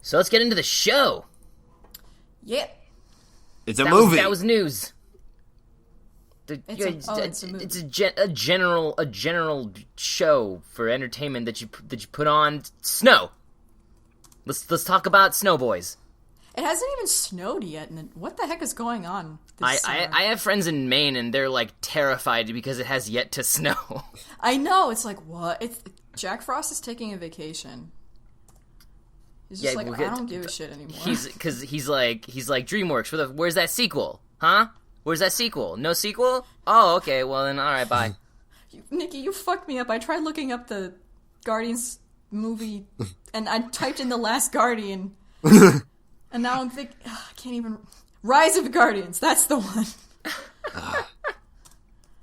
So let's get into the show. Yeah. It's a movie. That was news. It's a movie. It's a general show for entertainment that you put on. Snow. Let's talk about Snow Boys. It hasn't even snowed yet, and what the heck is going on this summer? I have friends in Maine, and they're, like, terrified because it has yet to snow. I know, it's like, what? Jack Frost is taking a vacation. He's just I don't give a shit anymore. He's like, DreamWorks, where's that sequel? Huh? Where's that sequel? No sequel? Oh, okay, well then, alright, bye. Nikki, you fucked me up. I tried looking up the Guardians movie, and I typed in The Last Guardian, and now I'm thinking, I can't even... Rise of the Guardians, that's the one.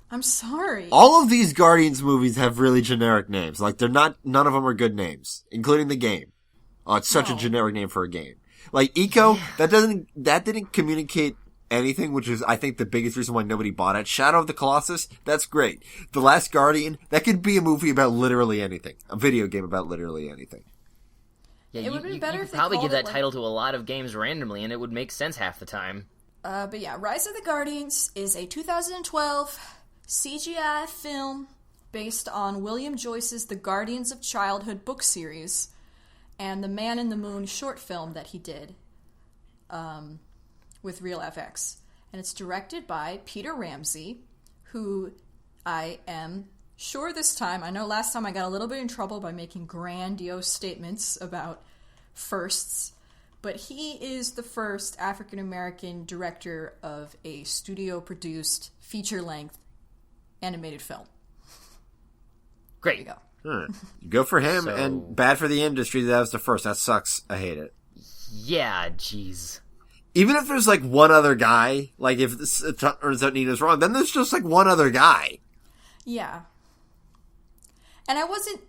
I'm sorry. All of these Guardians movies have really generic names. Like, none of them are good names, including the game. Oh, it's such a generic name for a game. Like, Eco, that didn't communicate anything, which is, I think, the biggest reason why nobody bought it. Shadow of the Colossus, that's great. The Last Guardian, that could be a movie about literally anything. A video game about literally anything. Yeah, it would be better you if could they probably called give that it, title to a lot of games randomly, and it would make sense half the time. But yeah, Rise of the Guardians is a 2012 CGI film based on William Joyce's The Guardians of Childhood book series and the Man in the Moon short film that he did with Real FX. And it's directed by Peter Ramsey, who I am sure this time, I know last time I got a little bit in trouble by making grandiose statements about firsts, but he is the first African-American director of a studio-produced feature-length animated film. Great. There you go. Good for him, and bad for the industry that was the first. That sucks. I hate it. Yeah, jeez. Even if there's, like, one other guy, like, if it turns out Nina's wrong, then there's just, like, one other guy. Yeah. And I wasn't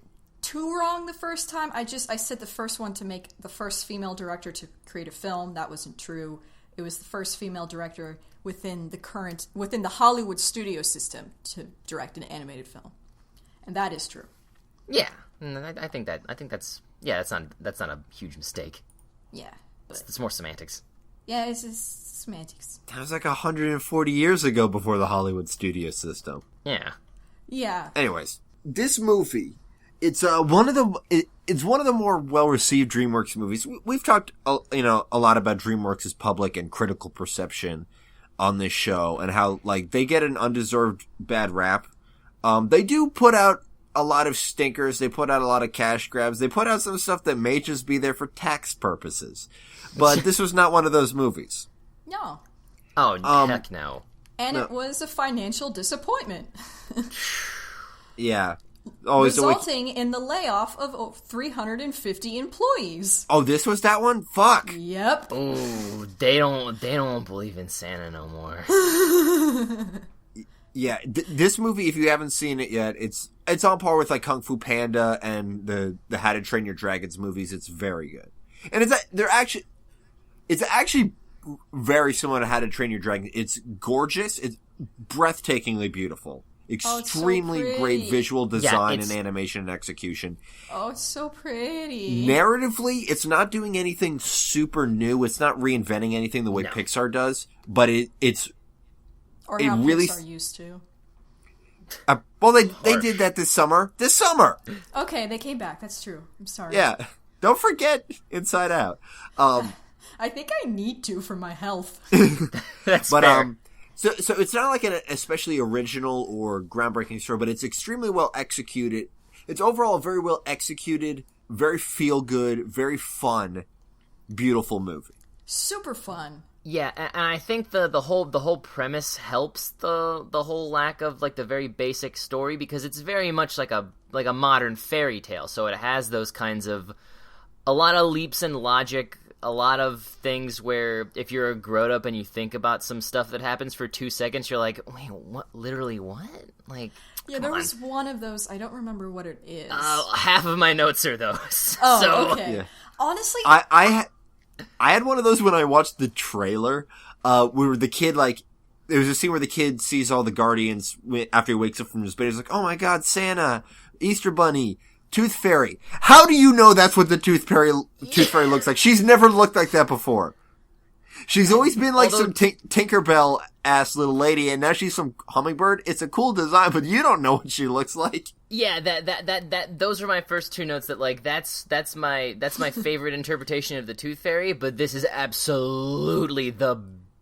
too wrong the first time. I said the first one to make the first female director to create a film. That wasn't true. It was the first female director within the Hollywood studio system to direct an animated film. And that is true. Yeah. I think that's not a huge mistake. Yeah. It's more semantics. Yeah, it's just semantics. That was like 140 years ago before the Hollywood studio system. Yeah. Yeah. Anyways, this movie, it's one of the more well-received DreamWorks movies. We've talked, a lot about DreamWorks' public and critical perception on this show and how, like, they get an undeserved bad rap. They do put out a lot of stinkers. They put out a lot of cash grabs. They put out some stuff that may just be there for tax purposes. But this was not one of those movies. No. Oh, heck no. And it was a financial disappointment. Yeah. Resulting in the layoff of 350 employees. Oh, this was that one? Fuck. Yep. Ooh, they don't believe in Santa no more. Yeah, this movie, if you haven't seen it yet, it's on par with, like, Kung Fu Panda and the How to Train Your Dragons movies. It's very good. And it's actually very similar to How to Train Your Dragon. It's gorgeous. It's breathtakingly beautiful. Extremely great visual design and animation and execution. Oh, it's so pretty. Narratively, it's not doing anything super new. It's not reinventing anything the way Pixar does, but it's... Or how Pixar used to. Well, they did that this summer. This summer! Okay, they came back. That's true. I'm sorry. Yeah. Don't forget Inside Out. I think I need to for my health. That's fair. So it's not like an especially original or groundbreaking story, but it's extremely well executed. It's overall a very well executed, very feel good, very fun, beautiful movie. Super fun. Yeah, and I think the whole premise helps the whole lack of, like, the very basic story, because it's very much like a modern fairy tale. So it has those kinds of a lot of leaps in logic, a lot of things where if you're a grown up and you think about some stuff that happens for 2 seconds, you're like, wait, what? Literally what? Like, yeah, there was one of those. I don't remember what it is. Half of my notes are those. Oh, so, okay. Yeah. Honestly, I had one of those when I watched the trailer, where the kid, like, there was a scene where the kid sees all the Guardians after he wakes up from his bed. He's like, oh my god, Santa, Easter Bunny, Tooth Fairy. How do you know that's what the Tooth Fairy looks like? She's never looked like that before. She's always been like some Tinkerbell-ass little lady, and now she's some hummingbird. It's a cool design, but you don't know what she looks like. Yeah, those are my first two notes. That like that's my favorite interpretation of the Tooth Fairy. But this is absolutely the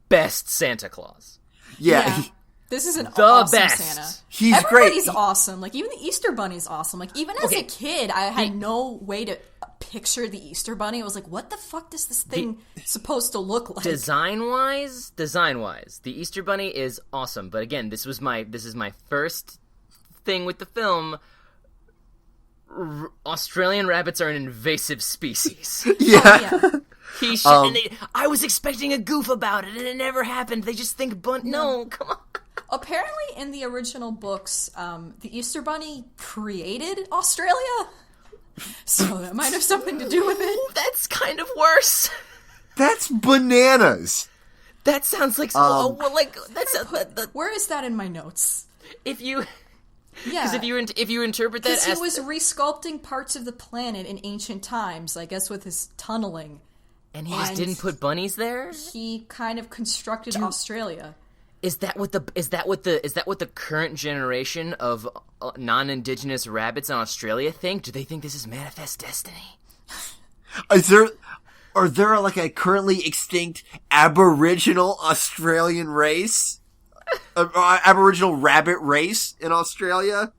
best Santa Claus. Yeah. This is an the awesome best. Santa. He's Everybody's great. awesome. Like, even the Easter Bunny's awesome. Like, even as a kid, I had no way to picture the Easter Bunny. I was like, what the fuck is this thing supposed to look like? Design-wise, the Easter Bunny is awesome. But again, this is my first thing with the film. Australian rabbits are an invasive species. Yeah. I was expecting a goof about it, and it never happened. They just think no, come on. Apparently, in the original books, the Easter Bunny created Australia, so that might have something to do with it. That's kind of worse. That's bananas. That sounds like Where is that in my notes? If you Yeah, because if you interpret that because as he was resculpting parts of the planet in ancient times, I guess, with his tunneling, and he just didn't put bunnies there. He kind of constructed Australia. Is that what the current generation of non-indigenous rabbits in Australia think? Do they think this is manifest destiny? Are there like a currently extinct Aboriginal Australian race? Aboriginal rabbit race in Australia?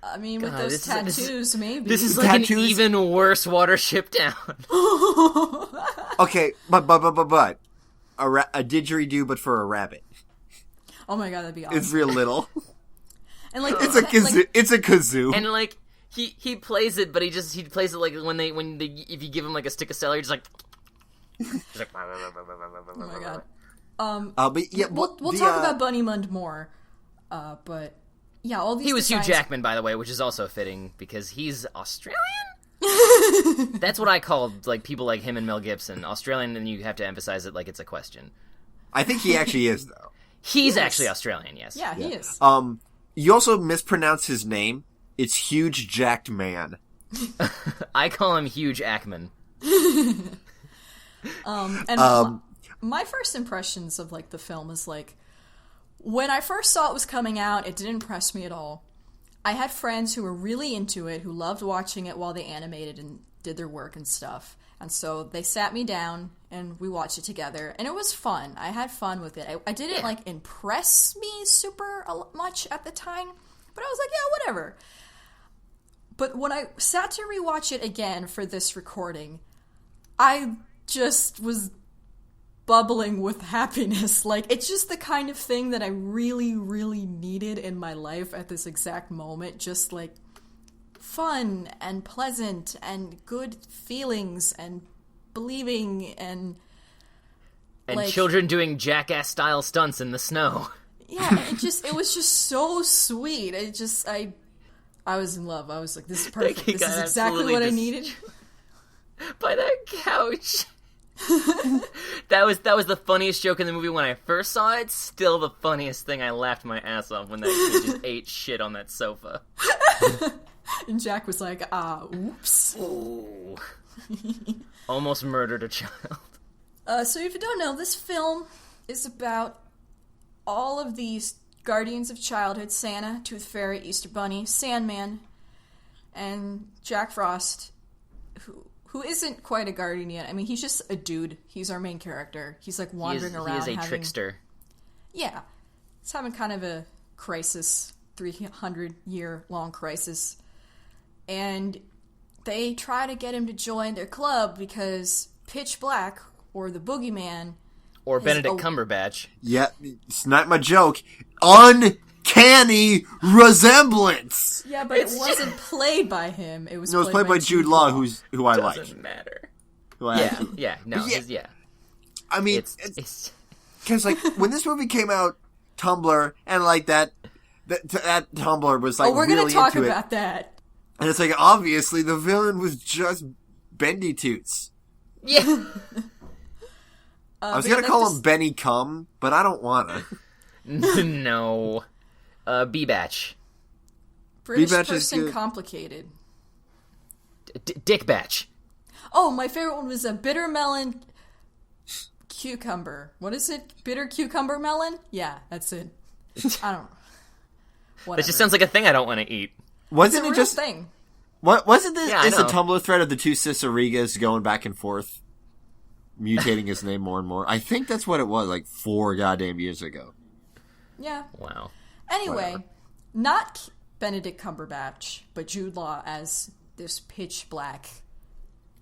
I mean, with those tattoos, maybe. This is like an even worse Watership Down. Okay, but a didgeridoo, but for a rabbit. Oh my god, that'd be awesome. It's real little. And like it's a kazoo. It's a kazoo. And like he plays it, but he plays it like if you give him like a stick of celery, just like. Oh my god. But yeah, we'll talk about Bunny Mund more. But yeah, all these. He was designs... Hugh Jackman, by the way, which is also fitting because he's Australian. That's what I called like people like him and Mel Gibson. Australian, and you have to emphasize it like it's a question. I think he actually is though. He's actually Australian, yes. Yeah, he is. You also mispronounce his name. It's Huge Jacked Man. I call him Huge Ackman. My first impressions of like the film is like when I first saw it was coming out, it didn't impress me at all. I had friends who were really into it, who loved watching it while they animated and did their work and stuff. And so they sat me down and we watched it together, and it was fun. I had fun with it. I didn't like impress me super much at the time, but I was like, yeah, whatever. But when I sat to rewatch it again for this recording, I just was bubbling with happiness. Like, it's just the kind of thing that I really, really needed in my life at this exact moment. Just like fun and pleasant and good feelings and believing and like, children doing jackass style stunts in the snow. Yeah, it was just so sweet. I was in love. I was like, this is perfect. This is exactly what I needed. By that couch. That was the funniest joke in the movie when I first saw it. Still the funniest thing. I laughed my ass off when that kid just ate shit on that sofa. And Jack was like, oops. Ooh. Almost murdered a child. So if you don't know, this film is about all of these guardians of childhood: Santa, Tooth Fairy, Easter Bunny, Sandman, and Jack Frost, who isn't quite a guardian yet. I mean, he's just a dude. He's our main character. He's like wandering around. He is a trickster. Yeah. He's having kind of a crisis, 300-year-long crisis. And they try to get him to join their club because Pitch Black, or the Boogeyman... Or Benedict Cumberbatch. Yeah, it's not my joke. Uncanny resemblance! Yeah, but it wasn't played by him. It was played by Jude Law, who I like. Doesn't matter. Yeah. I mean, it's because like when this movie came out, Tumblr and like that Tumblr was like, we're really gonna talk into about that. And it's like, obviously the villain was just Bendy Toots. Yeah. I was gonna call him Benny Cum, but I don't wanna. No. B-Batch. British B-Batch person is good. complicated. Dick Batch. Oh, my favorite one was a bitter melon cucumber. What is it? Bitter cucumber melon? Yeah, that's it. I don't know. Whatever. That just sounds like a thing I don't want to eat. Wasn't It's a it real just thing. What wasn't this? Yeah, I It's a know. Tumblr thread of the two Cicerigas going back and forth, mutating his name more and more. I think that's what it was, like 4 goddamn years ago. Yeah. Wow. Anyway, Whatever. not Benedict Cumberbatch, but Jude Law as this pitch black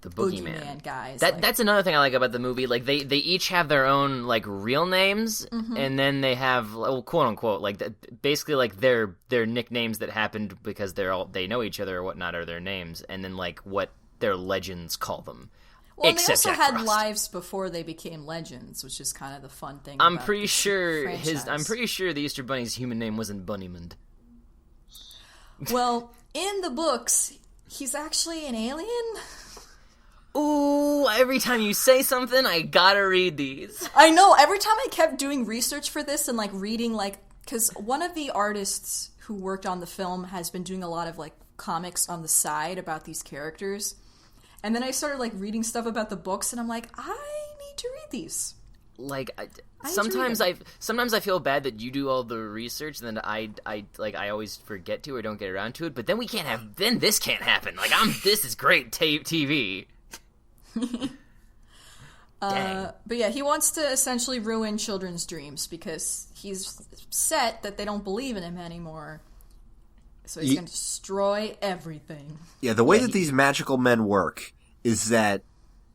The boogeyman boogeyman. guy. That's another thing I like about the movie. Like they each have their own like real names, and then they have quote unquote like basically like their nicknames that happened because they know each other or whatnot are their names, and then like what their legends call them. well, and they Except also Jack had Frost. lives before they became legends, which is kind of the fun thing. I'm about pretty this sure franchise. I'm pretty sure the Easter Bunny's human name wasn't Bunnymund. Well, in the books, he's actually an alien. Ooh, every time you say something, I gotta read these. I know. Every time I kept doing research for this and like reading, like, because one of the artists who worked on the film has been doing a lot of like comics on the side about these characters, and then I started like reading stuff about the books, and I'm like, I need to read these. Like need to sometimes read sometimes I feel bad that you do all the research, and then I always forget to or don't get around to it. But then this can't happen. Like this is great TV. Dang. But yeah, he wants to essentially ruin children's dreams because he's upset that they don't believe in him anymore. So he's going to destroy everything. Yeah, the way that these magical men work is that,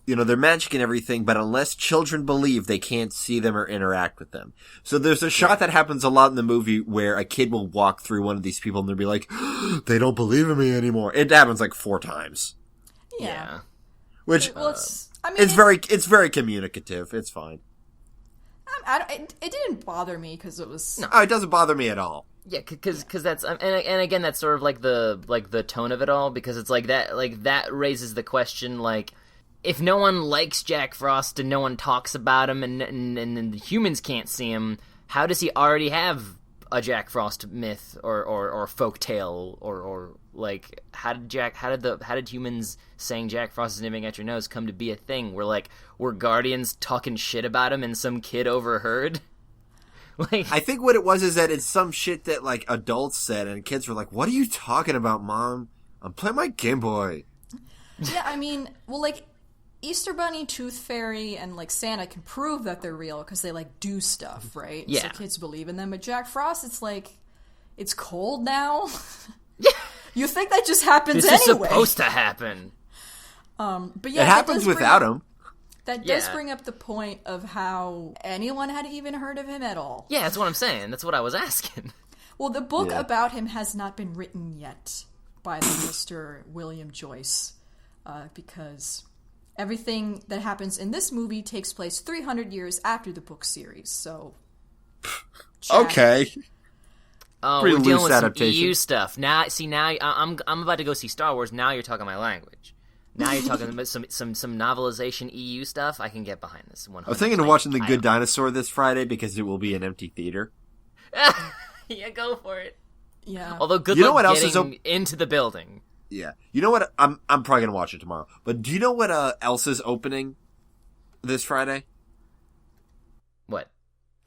they're magic and everything, but unless children believe, they can't see them or interact with them. So there's a shot that happens a lot in the movie where a kid will walk through one of these people and they'll be like, they don't believe in me anymore. It happens like 4 times. Yeah. Which, Well, it's very communicative. It's fine. it didn't bother me because it was... Oh, it doesn't bother me at all. Yeah, because that's and again that's sort of like the tone of it all, because it's like that raises the question, like, if no one likes Jack Frost and no one talks about him and the humans can't see him, how does he already have a Jack Frost myth or folk tale or like how did humans saying Jack Frost is nipping at your nose come to be a thing? Were Guardians talking shit about him and some kid overheard? Like, I think what it was is that it's some shit that like adults said and kids were like, "What are you talking about, Mom? I'm playing my Game Boy." Yeah, I mean, well, like, Easter Bunny, Tooth Fairy, and like Santa can prove that they're real because they like do stuff, right? Yeah. So kids believe in them. But Jack Frost, it's like, it's cold now. You think that just happens this anyway? is supposed to happen. But yeah, It happens without him. That does Yeah. bring up the point of how anyone had even heard of him at all. Yeah, that's what I'm saying. That's what I was asking. Well, the book Yeah. about him has not been written yet by the Mr. William Joyce, because everything that happens in this movie takes place 300 years after the book series. So, Chad, Okay. Oh, Pretty we're dealing loose with some adaptation. EU stuff. Now I'm about to go see Star Wars. Now you're talking my language. Now you're talking about some novelization EU stuff. I can get behind this. 100%. I was thinking of watching The Good Dinosaur this Friday because it will be an empty theater. Yeah, go for it. Yeah. Although good You know luck what else getting is into the building. Yeah. You know what? I'm probably gonna watch it tomorrow. But do you know what else is opening this Friday? What?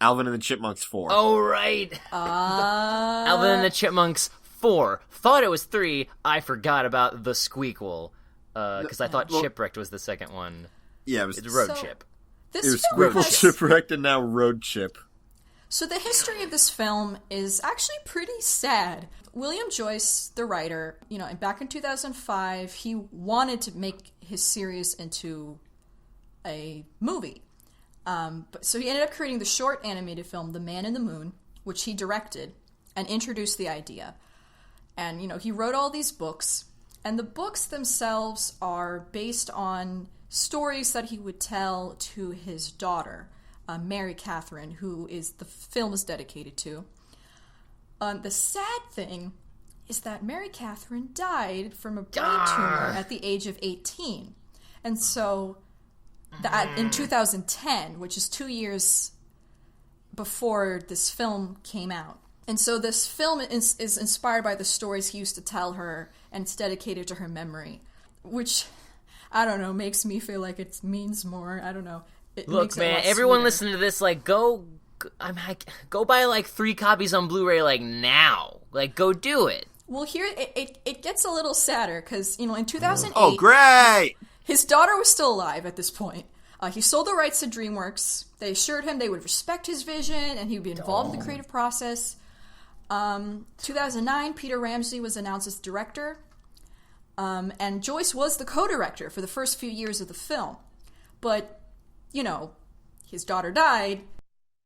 Alvin and the Chipmunks 4. Oh, right. Alvin and the Chipmunks 4. Thought it was 3. I forgot about the Squeakquel. Because I thought Shipwrecked was the second one. Yeah, it was It's Road So- Chip. This it was film Squirrel has- Shipwrecked and now Road Chip. So the history of this film is actually pretty sad. William Joyce, the writer, back in 2005, he wanted to make his series into a movie. So he ended up creating the short animated film, The Man in the Moon, which he directed and introduced the idea. And, he wrote all these books, and the books themselves are based on stories that he would tell to his daughter, Mary Catherine, who is the film is dedicated to. The sad thing is that Mary Catherine died from a brain tumor at the age of 18. And so in 2010, which is 2 years before this film came out. And so this film is inspired by the stories he used to tell her, and it's dedicated to her memory. which, I don't know, makes me feel like it means more. I don't know. Look, man, everyone listening to this, like, go buy, like, 3 copies on Blu-ray, like, now. Like, go do it. Well, here, it gets a little sadder, because, in 2008... Oh, great! His daughter was still alive at this point. He sold the rights to DreamWorks. They assured him they would respect his vision, and he would be involved in the creative process. 2009, Peter Ramsey was announced as director, and Joyce was the co-director for the first few years of the film. But, his daughter died,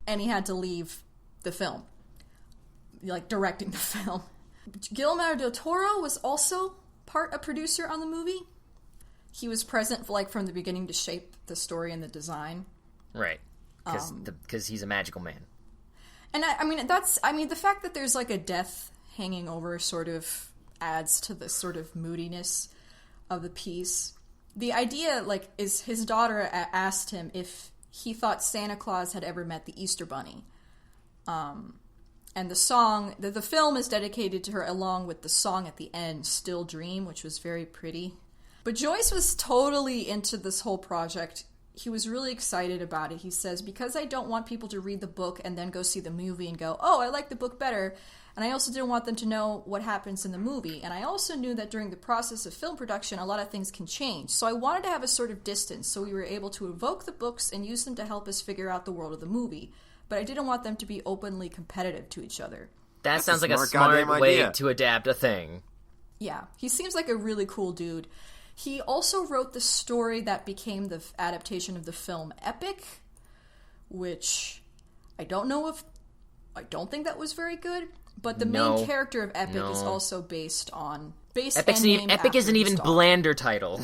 and he had to leave the film, like, directing the film. Guillermo del Toro was also a producer on the movie. He was present, from the beginning to shape the story and the design. Right. Because he's a magical man. And the fact that there's, like, a death hanging over sort of adds to the sort of moodiness of the piece. The idea, is his daughter asked him if he thought Santa Claus had ever met the Easter Bunny. And the song, the film is dedicated to her along with the song at the end, Still Dream, which was very pretty. But Joyce was totally into this whole project. He was really excited about it. He says, because I don't want people to read the book and then go see the movie and go, oh, I like the book better. And I also didn't want them to know what happens in the movie. And I also knew that during the process of film production, a lot of things can change. So I wanted to have a sort of distance so we were able to evoke the books and use them to help us figure out the world of the movie. But I didn't want them to be openly competitive to each other. That sounds like a smart way to adapt a thing. Yeah, he seems like a really cool dude. He also wrote the story that became the adaptation of the film Epic, which I don't think that was very good, but the main character of Epic is also based Epic is an even blander title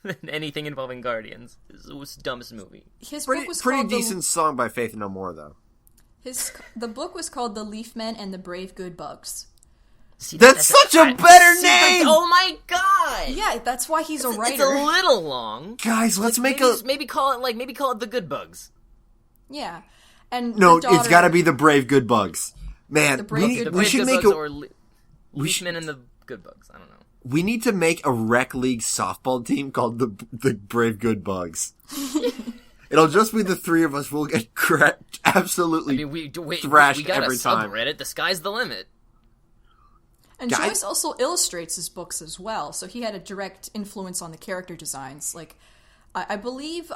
than anything involving Guardians. It was the dumbest movie. His book was pretty decent song by Faith No More, though. The book was called The Leaf Men and the Brave Good Bugs. See, that's such a better name! Oh my god! Yeah, that's why he's a writer. It's a little long. Guys, let's maybe call it The Good Bugs. Yeah. And no, it's gotta be The Brave Good Bugs. Man, we should make Leafman and the Good Bugs. I don't know. We need to make a rec league softball team called the Brave Good Bugs. It'll just be the 3 of us. We'll get absolutely thrashed every time. Subreddit. The sky's the limit. And Joyce also illustrates his books as well, so he had a direct influence on the character designs. Like, I believe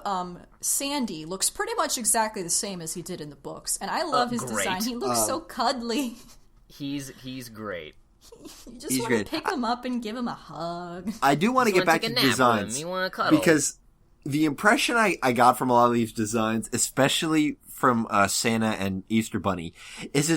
Sandy looks pretty much exactly the same as he did in the books, and I love his design. He looks so cuddly. He's great. You just want to pick him up and give him a hug. I do want to get back to designs. You want to cuddle. Because the impression I got from a lot of these designs, especially from Santa and Easter Bunny, is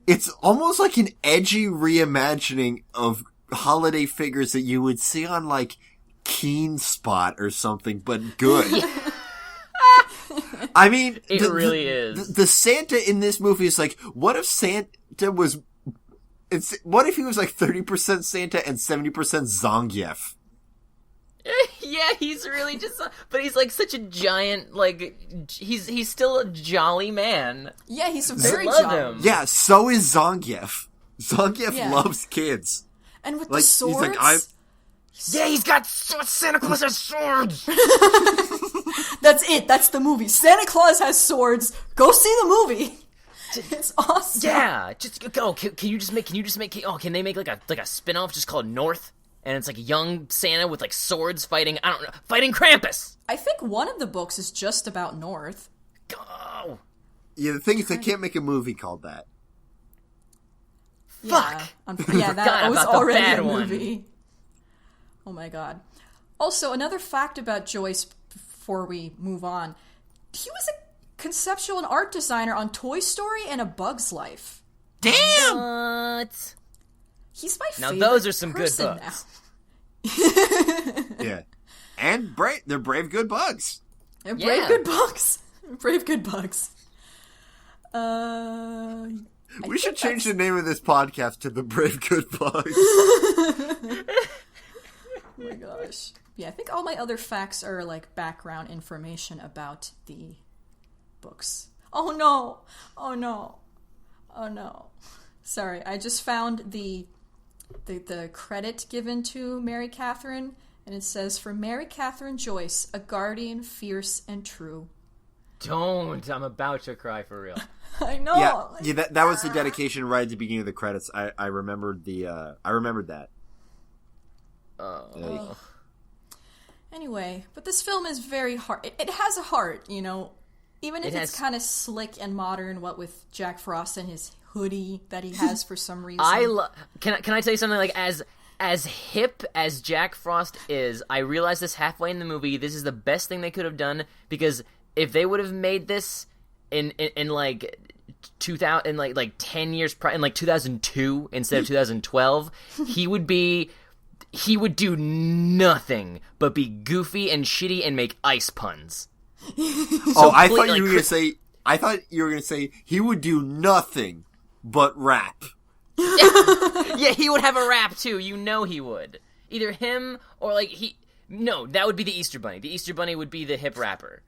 it's almost like an edgy reimagining of holiday figures that you would see on, like, Keen Spot or something, but good. I mean... It really is. The Santa in this movie is like, what if Santa was... what if he was, like, 30% Santa and 70% Zangief? Yeah, he's really just... But he's, like, such a giant, like... He's still a jolly man. Yeah, he's very jolly. Him. Yeah, so is Zangief. Zangief loves kids. And with the swords... He's like, yeah, he's got... Santa Claus has swords! That's it. That's the movie. Santa Claus has swords. Go see the movie. It's awesome. Yeah, just go. Can you just make... can they make, like a spin-off just called North? And it's like a young Santa with like swords fighting Krampus. I think one of the books is just about North. Go. Yeah, the thing is they can't make a movie called that. Fuck. Yeah, that was already a movie. One. Oh my god. Also, another fact about Joyce before we move on. He was a conceptual and art designer on Toy Story and A Bug's Life. Damn! What? He's my favorite. Now those are some good bugs. Yeah. And they're brave good bugs. They're brave good bugs. Brave good bugs. We should change the name of this podcast to The Brave Good Bugs. Oh my gosh. Yeah, I think all my other facts are like background information about the books. Oh no. Oh no. Oh no. Sorry, I just found the the credit given to Mary Catherine, and it says, "For Mary Catherine Joyce, a guardian fierce and true." Don't. I'm about to cry for real. I know. Yeah, that was the dedication right at the beginning of the credits. I remembered I remembered that. Anyway, but this film is very hard. It has a heart, you know. Even if it's kind of slick and modern, what with Jack Frost and his hoodie that he has for some reason. Can I tell you something? Like, as hip as Jack Frost is, I realized this halfway in the movie. This is the best thing they could have done, because if they would have made this in like 2000, in like 10 years prior, in like 2002 instead of 2012, he would do nothing but be goofy and shitty and make ice puns. I thought you were going to say. I thought you were going to say he would do nothing but rap. Yeah, he would have a rap too. You know he would. Either him or No, that would be the Easter Bunny. The Easter Bunny would be the hip rapper.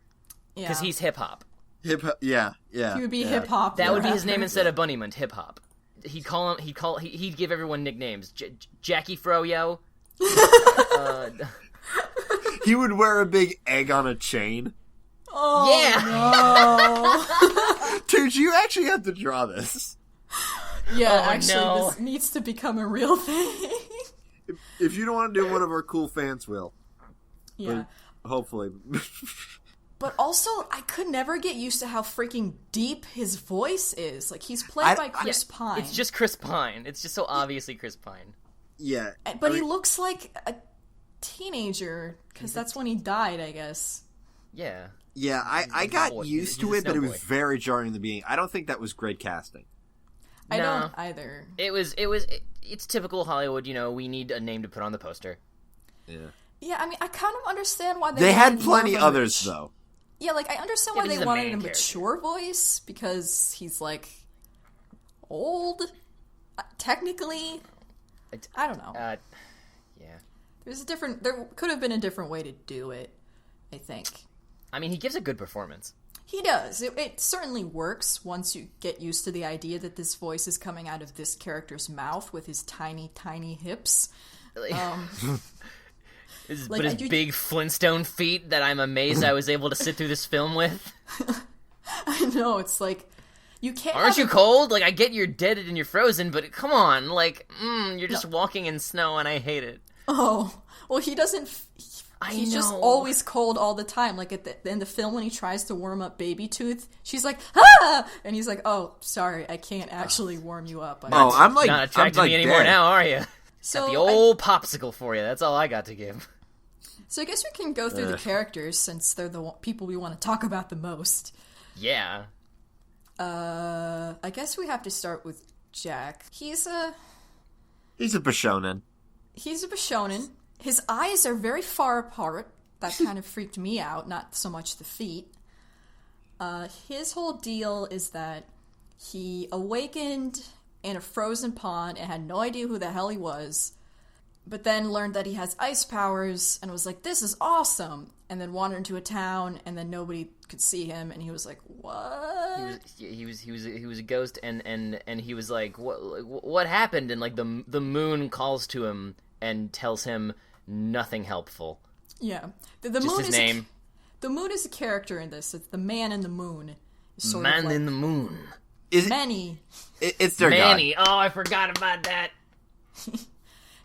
Because he's hip hop. Yeah. He would be hip hop. That would be his name instead of Bunnymunt. Hip hop. He'd give everyone nicknames. Jackie Froyo. He would wear a big egg on a chain. Oh, yeah. No. Dude, you actually have to draw this. Yeah, this needs to become a real thing. If you don't want to do it, one of our cool fans will. Yeah. But hopefully. But also, I could never get used to how freaking deep his voice is. Like, he's played by Chris Pine. It's just Chris Pine. It's just so obviously Chris Pine. Yeah. But he looks like a teenager, because that's when he died, I guess. Yeah. Yeah, I got used to it, but it was very jarring in the beginning. I don't think that was great casting. I don't either. It's typical Hollywood, you know, we need a name to put on the poster. Yeah. Yeah, I mean, I kind of understand why they had plenty others, though. Yeah, like, I understand why they wanted a mature voice, because he's, like, old, technically. I don't know. Yeah. There could have been a different way to do it, I think. I mean, he gives a good performance. He does. It certainly works once you get used to the idea that this voice is coming out of this character's mouth with his tiny, tiny hips. His big Flintstone feet that I'm amazed I was able to sit through this film with. I know, it's like, you can't. Aren't you cold? Like, I get you're dead and you're frozen, but come on, like, you're just walking in snow and I hate it. Oh, well, he doesn't. He's just always cold all the time. Like, in the film when he tries to warm up Baby Tooth, she's like, ah! And he's like, oh, sorry, I can't actually warm you up. I'm like, not attracted to me anymore now, are you? So got the old popsicle for you. That's all I got to give. So I guess we can go through the characters, since they're the people we want to talk about the most. Yeah. I guess we have to start with Jack. He's a Bishonen. He's a Bishonen. His eyes are very far apart. That kind of freaked me out, not so much the feet. His whole deal is that he awakened in a frozen pond and had no idea who the hell he was, but then learned that he has ice powers and was like, this is awesome, and then wandered into a town, and then nobody could see him, and he was like, what? He was a ghost, and he was like, what happened? And like the moon calls to him and tells him nothing helpful. Yeah, the just moon his is name. The moon is a character in this. It's the man in the moon. Sort Man of like in the moon. Manny. It's their Manny. god. Oh, I forgot about that.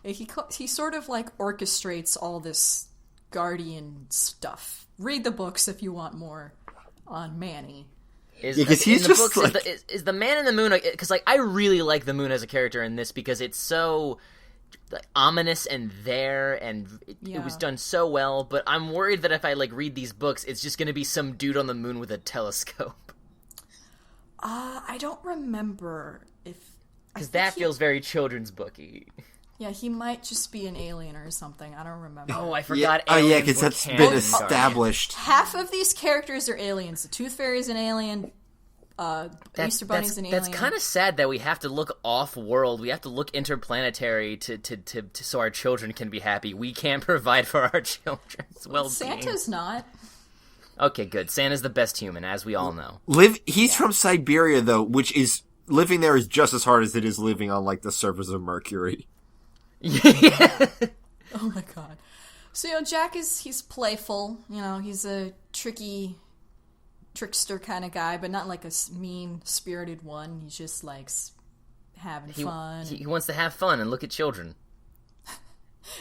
He sort of like orchestrates all this guardian stuff. Read the books if you want more on Manny. Because he's just books, like... is the man in the moon, because like I really like the moon as a character in this, because it's so like ominous and it was done so well, but I'm worried that if I like read these books, it's just going to be some dude on the moon with a telescope. I don't remember if... Because that feels very children's booky. Yeah, he might just be an alien or something. I don't remember. Oh, I forgot. Yeah. Oh, yeah, because that's been established. Half of these characters are aliens. The Tooth Fairy's an alien. Easter Bunny's an alien. That's kind of sad that we have to look off-world. We have to look interplanetary to so our children can be happy. We can't provide for our children's well-being. Santa's not. Okay, good. Santa's the best human, as we all know. He's from Siberia, though, which is... Living there is just as hard as it is living on, like, the surface of Mercury. Yeah. Oh my god. So, Jack he's playful. He's a trickster kind of guy, but not like a mean-spirited one. He just likes having fun. He wants to have fun and look at children.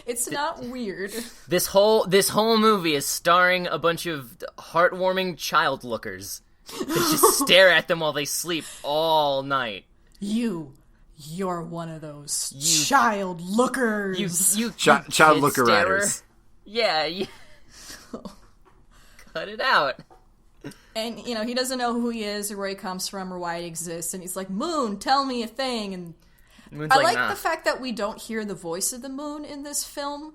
It's not weird. This whole movie is starring a bunch of heartwarming child lookers that just stare at them while they sleep all night. You're one of those child lookers. You child looker riders. Yeah. Cut it out. And, he doesn't know who he is or where he comes from or why he exists. And he's like, Moon, tell me a thing. And Moon's I like the fact that we don't hear the voice of the moon in this film.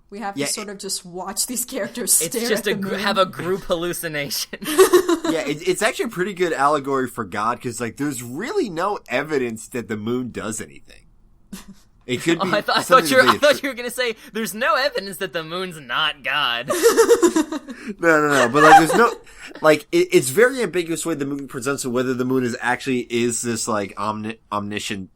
We have to sort of just watch these characters stare at the moon. Have a group hallucination. Yeah, it's actually a pretty good allegory for God, because, there's really no evidence that the moon does anything. It could be. I thought you were going to say there's no evidence that the moon's not God. No. But there's no it's very ambiguous way the movie presents it, whether the moon is this omniscient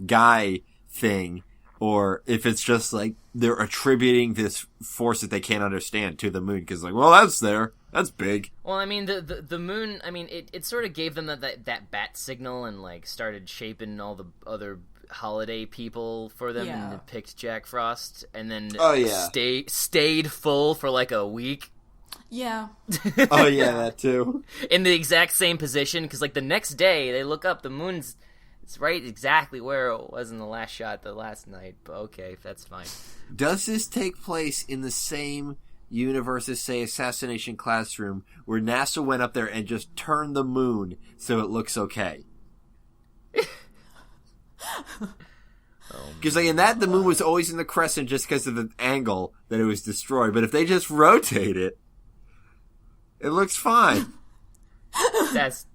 guy thing, or if it's just they're attributing this force that they can't understand to the moon, because that's there. That's big. Well, I mean, the moon. I mean, it sort of gave them that bat signal and started shaping all the other holiday people for them, and it picked Jack Frost, and then stayed full for a week. Yeah. Oh yeah, that too. In the exact same position, because the next day they look up, the moon's it's right exactly where it was in the last shot the last night. But okay, that's fine. Does this take place in the same universe as, say, Assassination Classroom, where NASA went up there and just turned the moon so it looks okay? Because in that, the moon was always in the crescent just because of the angle that it was destroyed. But if they just rotate it, it looks fine. That's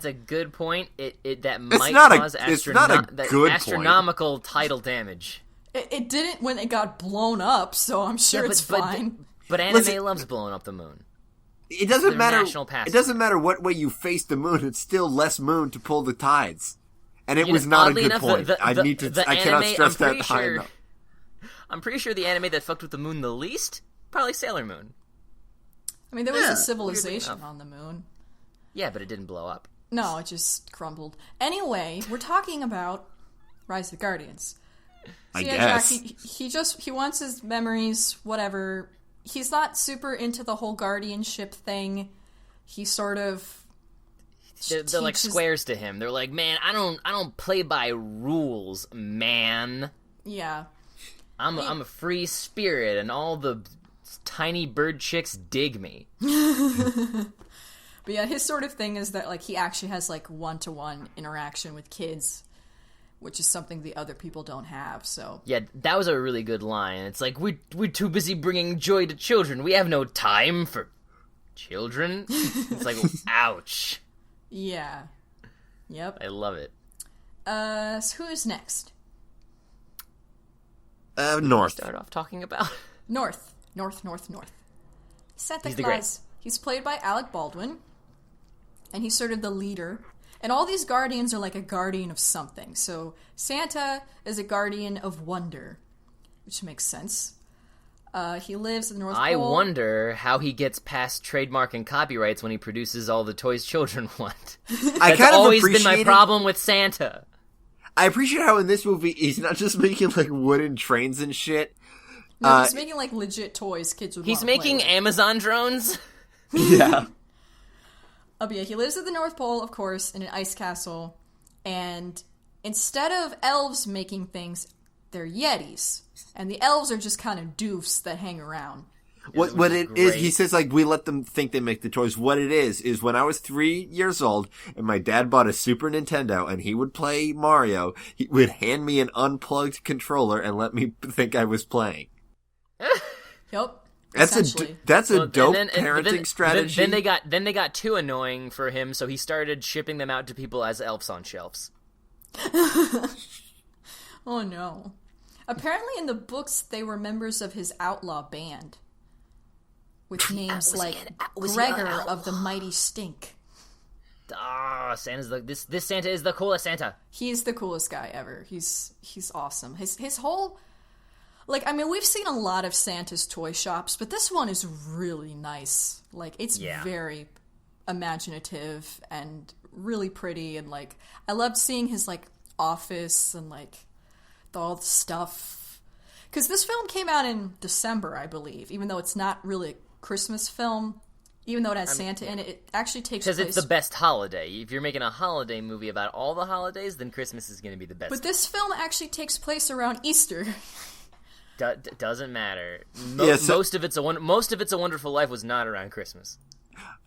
a good point. That It's might not cause it's not a good astronomical tidal damage. It didn't when it got blown up, so I'm sure it's fine. But anime loves blowing up the moon. It doesn't matter. National pastime. It doesn't matter what way you face the moon. It's still less moon to pull the tides. And it was not a good point. I cannot stress that high enough. I'm pretty sure the anime that fucked with the moon the least, probably Sailor Moon. I mean, there was a civilization on the moon. Yeah, but it didn't blow up. No, it just crumbled. Anyway, we're talking about Rise of the Guardians. So, I guess. Jack, he wants his memories, whatever. He's not super into the whole guardianship thing. He sort of... They're like squares to him. They're like, man, I don't play by rules, man. Yeah. I'm a free spirit, and all the tiny bird chicks dig me. But yeah, his sort of thing is that he actually has one-to-one interaction with kids, which is something the other people don't have. So yeah, that was a really good line. It's we're too busy bringing joy to children. We have no time for children. It's ouch. Yeah. Yep. I love it. So who is next? North. Start off talking about North. Santa He's the Claus. He's played by Alec Baldwin, and he's sort of the leader. And all these guardians are a guardian of something. So Santa is a guardian of wonder, which makes sense. He lives in the North Pole. I wonder how he gets past trademark and copyrights when he produces all the toys children want. That's always been my problem with Santa. I appreciate how in this movie he's not just making wooden trains and shit. No, he's making legit toys kids would want to play with. He's making Amazon drones? Yeah. But yeah, he lives at the North Pole, of course, in an ice castle. And instead of elves making things, they're Yetis. And the elves are just kind of doofs that hang around. What it is, he says, we let them think they make the toys. What it is when I was 3 years old and my dad bought a Super Nintendo and he would play Mario, he would hand me an unplugged controller and let me think I was playing. Yep. That's a dope parenting strategy. Then they got too annoying for him, so he started shipping them out to people as elves on shelves. Oh no. Apparently in the books they were members of his outlaw band. With names Gregor of the Mighty Stink. Santa's this Santa is the coolest Santa. He's the coolest guy ever. He's awesome. His whole Like, I mean, we've seen a lot of Santa's toy shops, but this one is really nice. Like, it's very imaginative and really pretty, and, like, I loved seeing his, like, office and, like, all the stuff. Because this film came out in December, I believe, even though it's not really a Christmas film. Even though it has Santa in it, it actually takes place... Because it's the best holiday. If you're making a holiday movie about all the holidays, then Christmas is going to be the best. But this film actually takes place around Easter. Doesn't matter. Most of It's a Wonderful Life was not around Christmas.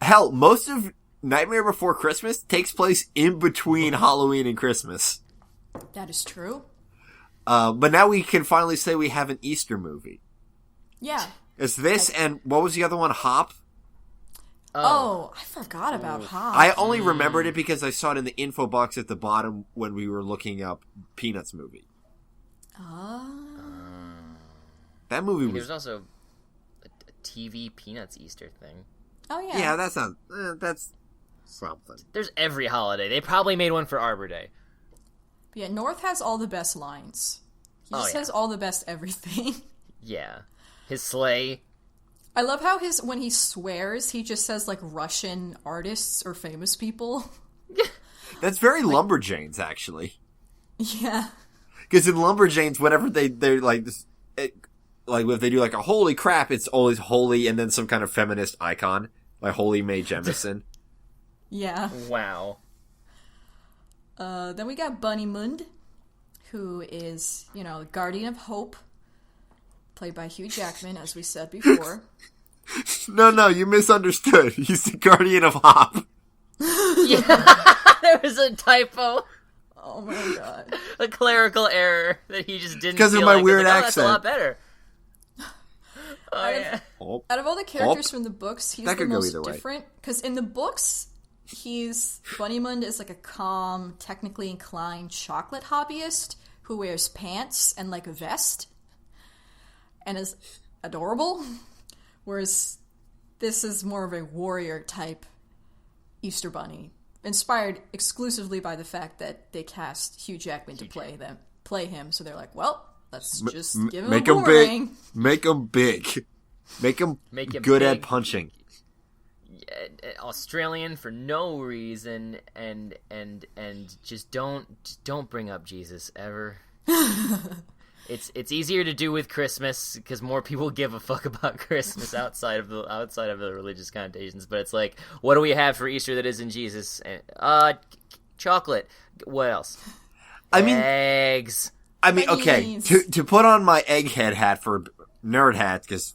Hell, most of Nightmare Before Christmas takes place in between Halloween and Christmas. That is true. But now we can finally say we have an Easter movie. Yeah. It's this, and what was the other one? Hop? Oh, I forgot about Hop. I only remembered it because I saw it in the info box at the bottom when we were looking up Peanuts movie. That movie was... There's also a TV Peanuts Easter thing. Oh, yeah. Yeah, that's not... that's something. There's every holiday. They probably made one for Arbor Day. But yeah, North has all the best lines. He just has all the best everything. Yeah. His sleigh... I love how when he swears, he just says, like, Russian artists or famous people. That's very Lumberjanes, actually. Yeah. Because in Lumberjanes, whenever they're like this, like if they do like a holy crap, it's always holy and then some kind of feminist icon, like Holy Mae Jemison. Yeah. Wow. Then we got Bunny Mund, who is, the guardian of hope, played by Hugh Jackman, as we said before. No, you misunderstood. He's the guardian of Hop. Yeah, there was a typo. Oh my god. A clerical error that he just didn't because of my weird accent. That's a lot better. Out of all the characters from the books, he's the most different. Because in the books, Bunnymund is like a calm, technically inclined chocolate hobbyist who wears pants and like a vest and is adorable. Whereas this is more of a warrior type Easter Bunny, inspired exclusively by the fact that they cast Hugh Jackman to play him. So they're like, well, let's just give him a boomerang. Make him big. Make him good at punching. Australian for no reason, and just don't bring up Jesus ever. It's easier to do with Christmas because more people give a fuck about Christmas outside of the religious connotations. But it's like, what do we have for Easter that isn't Jesus? Chocolate. What else? Eggs. Okay. To put on my egghead hat for nerd hat because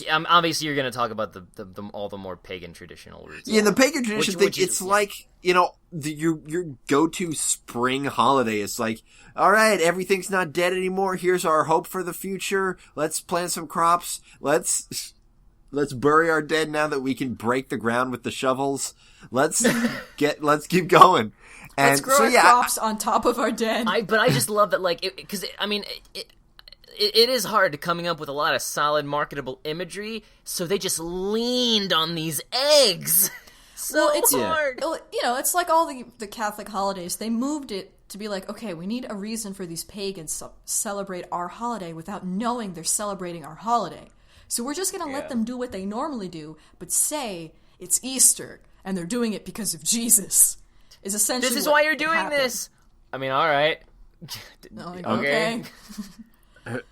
obviously you're going to talk about the all the more pagan traditional roots. Yeah, the pagan tradition thing. It's like your go-to spring holiday. It's like, all right, everything's not dead anymore. Here's our hope for the future. Let's plant some crops. Let's bury our dead now that we can break the ground with the shovels. Let's keep going. And let's grow our crops on top of our dead. But I just love that, like, because it is hard coming up with a lot of solid marketable imagery, so they just leaned on these eggs. It's hard. It's like all the Catholic holidays. They moved it to be like, okay, we need a reason for these pagans to celebrate our holiday without knowing they're celebrating our holiday. So we're just going to let them do what they normally do, but say it's Easter, and they're doing it because of Jesus. Is essentially this is why you're doing this. I mean, all right. Okay.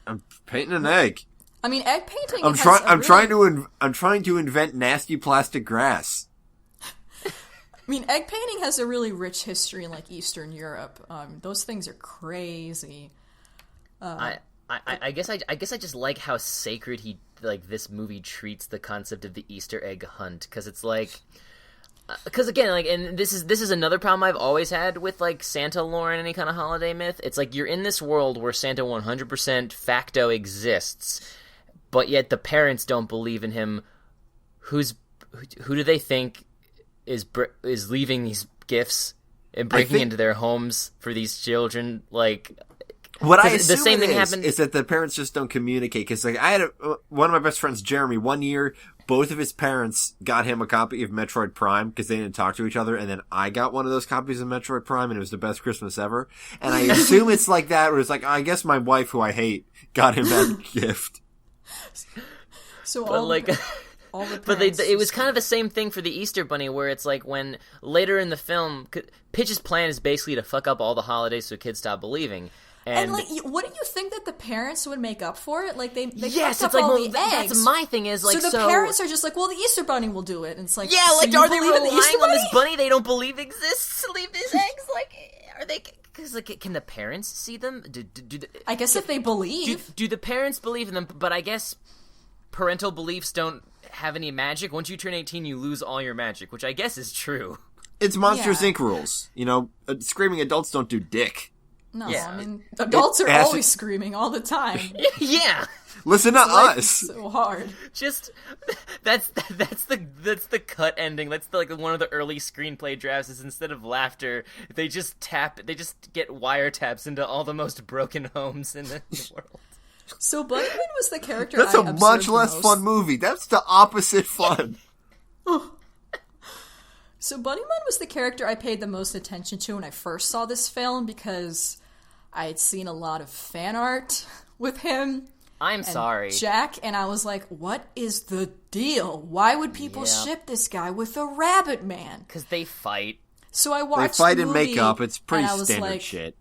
I'm painting an egg. I mean, egg painting. I'm trying to invent nasty plastic grass. I mean, egg painting has a really rich history in like Eastern Europe. Those things are crazy. I guess I just like how sacred this movie treats the concept of the Easter egg hunt, because it's like. Because again, like, and this is another problem I've always had with like Santa lore and any kind of holiday myth. It's like you're in this world where Santa 100% facto exists, but yet the parents don't believe in him. Who do they think is leaving these gifts and breaking into their homes for these children? Like, what I assume the same thing happened is that the parents just don't communicate. Because like I had one of my best friends, Jeremy. One year both of his parents got him a copy of Metroid Prime because they didn't talk to each other, and then I got one of those copies of Metroid Prime, and it was the best Christmas ever. And I assume it's like that, where it's like, I guess my wife, who I hate, got him that gift. So But like, all the but parents it was kind of the same thing for the Easter Bunny, where it's like when later in the film, Pitch's plan is basically to fuck up all the holidays so kids stop believing. And like, wouldn't you think that the parents would make up for it? Like they yes, fucked it's up like all well, the eggs. that's my thing is like so the parents are just like, well, the Easter Bunny will do it. And it's like, yeah, so like you are they believe in relying the Easter on Bunny? this bunny they don't believe exists to leave these eggs? Like, are they? Because like, can the parents see them? I guess if they believe, do the parents believe in them? But I guess parental beliefs don't have any magic. Once you turn 18, you lose all your magic, which I guess is true. It's Monsters Yeah. Inc. rules. You know, screaming adults don't do dick. no, Yeah. I mean, adults are has to- always screaming all the time. Yeah. Listen to Life is us. so hard. Just that's the cut ending. That's like one of the early screenplay drafts. Is instead of laughter, they just get wiretaps into all the most broken homes in the world. So Bunnyman was the character That's I a observed much the less most. fun movie. That's the opposite fun. So Bunnyman was the character I paid the most attention to when I first saw this film because I had seen a lot of fan art with him. I'm and sorry. Jack, and I was like, what is the deal? Why would people Yeah. ship this guy with a rabbit man? Because they fight. So I They watched fight the and movie, make up. It's pretty and I was standard like, shit.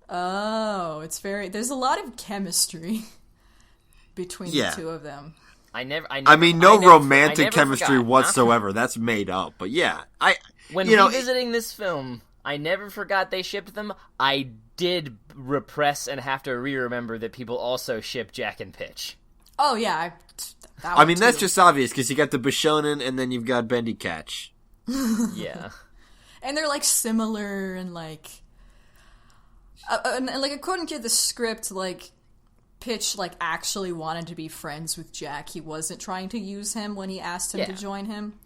oh, there's a lot of chemistry between Yeah. the two of them. I mean, I no never romantic chemistry forgot. whatsoever. That's made up. But yeah, When you know, revisiting this film, I never forgot they shipped them. I did repress and have to re-remember that people also ship Jack and Pitch. Oh, yeah. That I one mean, that's too. just obvious because you got the Bishonen and then you've got Bendy Catch. Yeah. And they're, like, similar and, like... and, like, according to the script, like, Pitch, like, actually wanted to be friends with Jack. He wasn't trying to use him when he asked him to Yeah. join him.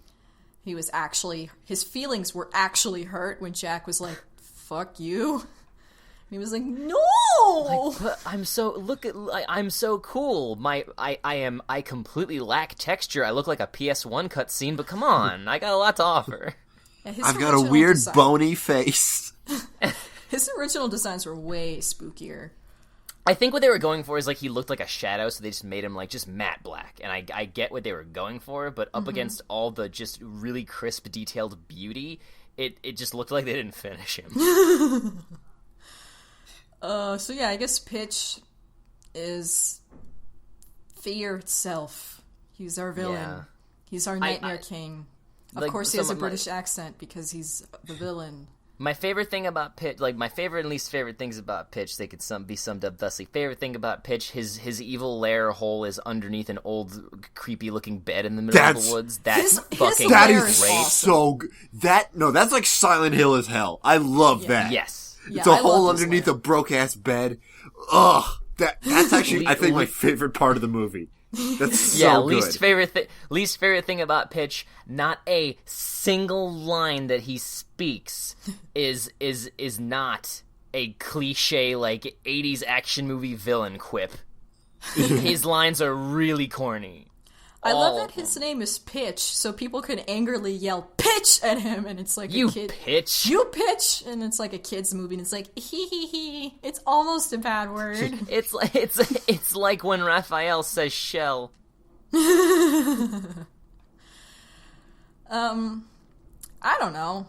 He was actually... His feelings were actually hurt when Jack was like, fuck you. And he was like, no! But I'm so cool. I completely lack texture. I look like a PS1 cutscene, but come on, I got a lot to offer. Yeah, his I've got a original weird design- bony face. His original designs were way spookier. I think what they were going for is like he looked like a shadow, so they just made him like just matte black. And I get what they were going for, but up against all the just really crisp, detailed beauty, it just looked like they didn't finish him. So yeah, I guess Pitch is fear itself. He's our villain. Yeah. He's our nightmare king. Of like, course, he has a some- British accent because he's the villain. My favorite thing about Pitch, like my favorite and least favorite things about Pitch, they could be summed up thusly. Favorite thing about Pitch, his evil lair hole is underneath an old, creepy-looking bed in the middle of That's- the woods. That's His fucking lair That There is is awesome. so good. That's like Silent Hill as hell. I love that. Yes. Yeah, It's a I hole love his underneath lair. a broke-ass bed. Ugh. That's actually, I think, my Le- favorite part of the movie. That's so Yeah, good. least favorite thing about Pitch, not a single line that he speaks is not a cliche like 80s action movie villain quip. His lines are really corny. I love All that his name is Pitch, so people could angrily yell "Pitch" at him, and it's like You a kid. Pitch. You pitch, and it's like a kid's movie, and it's like hee hee hee. It's almost a bad word. It's like when Raphael says shell. I don't know.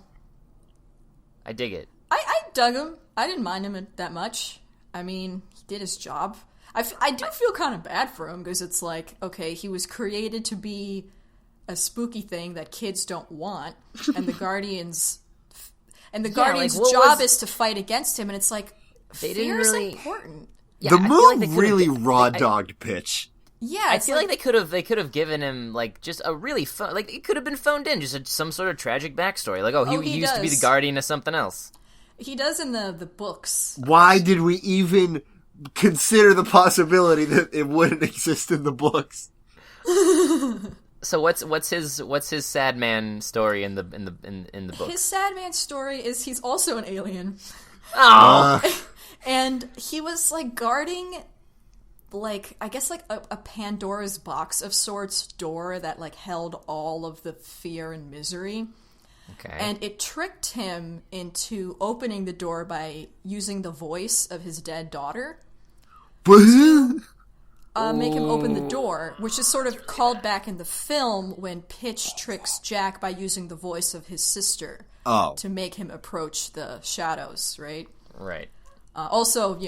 I dig it. I dug him. I didn't mind him that much. I mean, he did his job. I do feel kind of bad for him because it's like, okay, he was created to be a spooky thing that kids don't want, and the Guardians, Guardians' what job was- is to fight against him, and it's like, They didn't fear's really- important. Yeah, The I feel movie like they could've- really I- raw-dogged Pitch. Yeah, I it's feel like they could have given him like just a really fun, like it could have been phoned in, just some sort of tragic backstory, like he he used to be the does. guardian of something else. he does in the books. Why did we even consider the possibility that it wouldn't exist in the books? So what's his sad man story in the book? His sad man story is he's also an alien. Oh, And he was like guarding like, I guess, like, a Pandora's box of sorts door that, like, held all of the fear and misery. Okay. And it tricked him into opening the door by using the voice of his dead daughter. Make him open the door, which is sort of called back in the film when Pitch tricks Jack by using the voice of his sister to make him approach the shadows, right? Right. Also,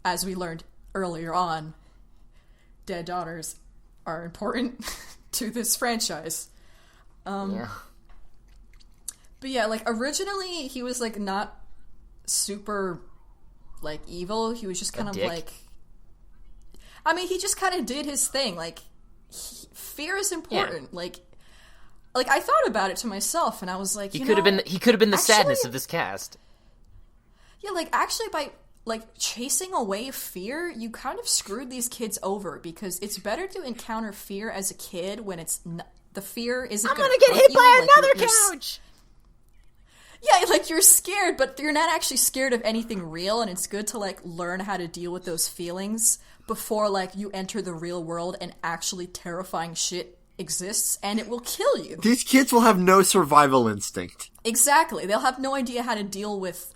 as we learned earlier on, dead daughters are important to this franchise. Yeah. But yeah, like, originally he was, like, not super, like, evil. He was just kind of, like... I mean, he just kind of did his thing. Like, fear is important. Yeah. Like, I thought about it to myself, and I was like, he could have been the sadness of this cast. Yeah, like, actually, by, like, chasing away fear, you kind of screwed these kids over, because it's better to encounter fear as a kid when the fear isn't I'm gonna get hit by another couch! Yeah, like, you're scared, but you're not actually scared of anything real, and it's good to, like, learn how to deal with those feelings before, like, you enter the real world and actually terrifying shit exists, and it will kill you. These kids will have no survival instinct. Exactly. They'll have no idea how to deal with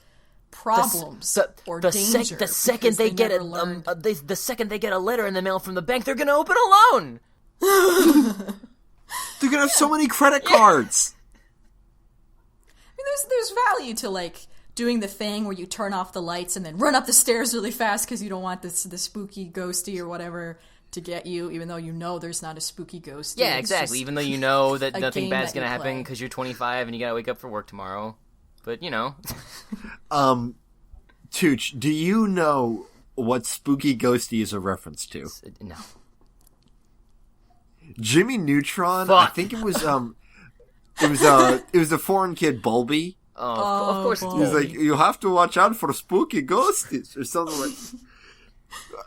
problems or danger. The second they get the second they get a letter in the mail from the bank, they're gonna open a loan. They're gonna have so many credit cards. I mean, there's value to, like, doing the thing where you turn off the lights and then run up the stairs really fast because you don't want the spooky ghosty or whatever to get you, even though there's not a spooky ghosty. Yeah, exactly. Even though you know that nothing bad's going to happen because you're 25 and you got to wake up for work tomorrow. But, Tooch, do you know what spooky ghosty is a reference to? No. Jimmy Neutron, Fuck. I think it was, it was the foreign kid Bulby. Oh, of course it's He's like, you have to watch out for spooky ghosties, or something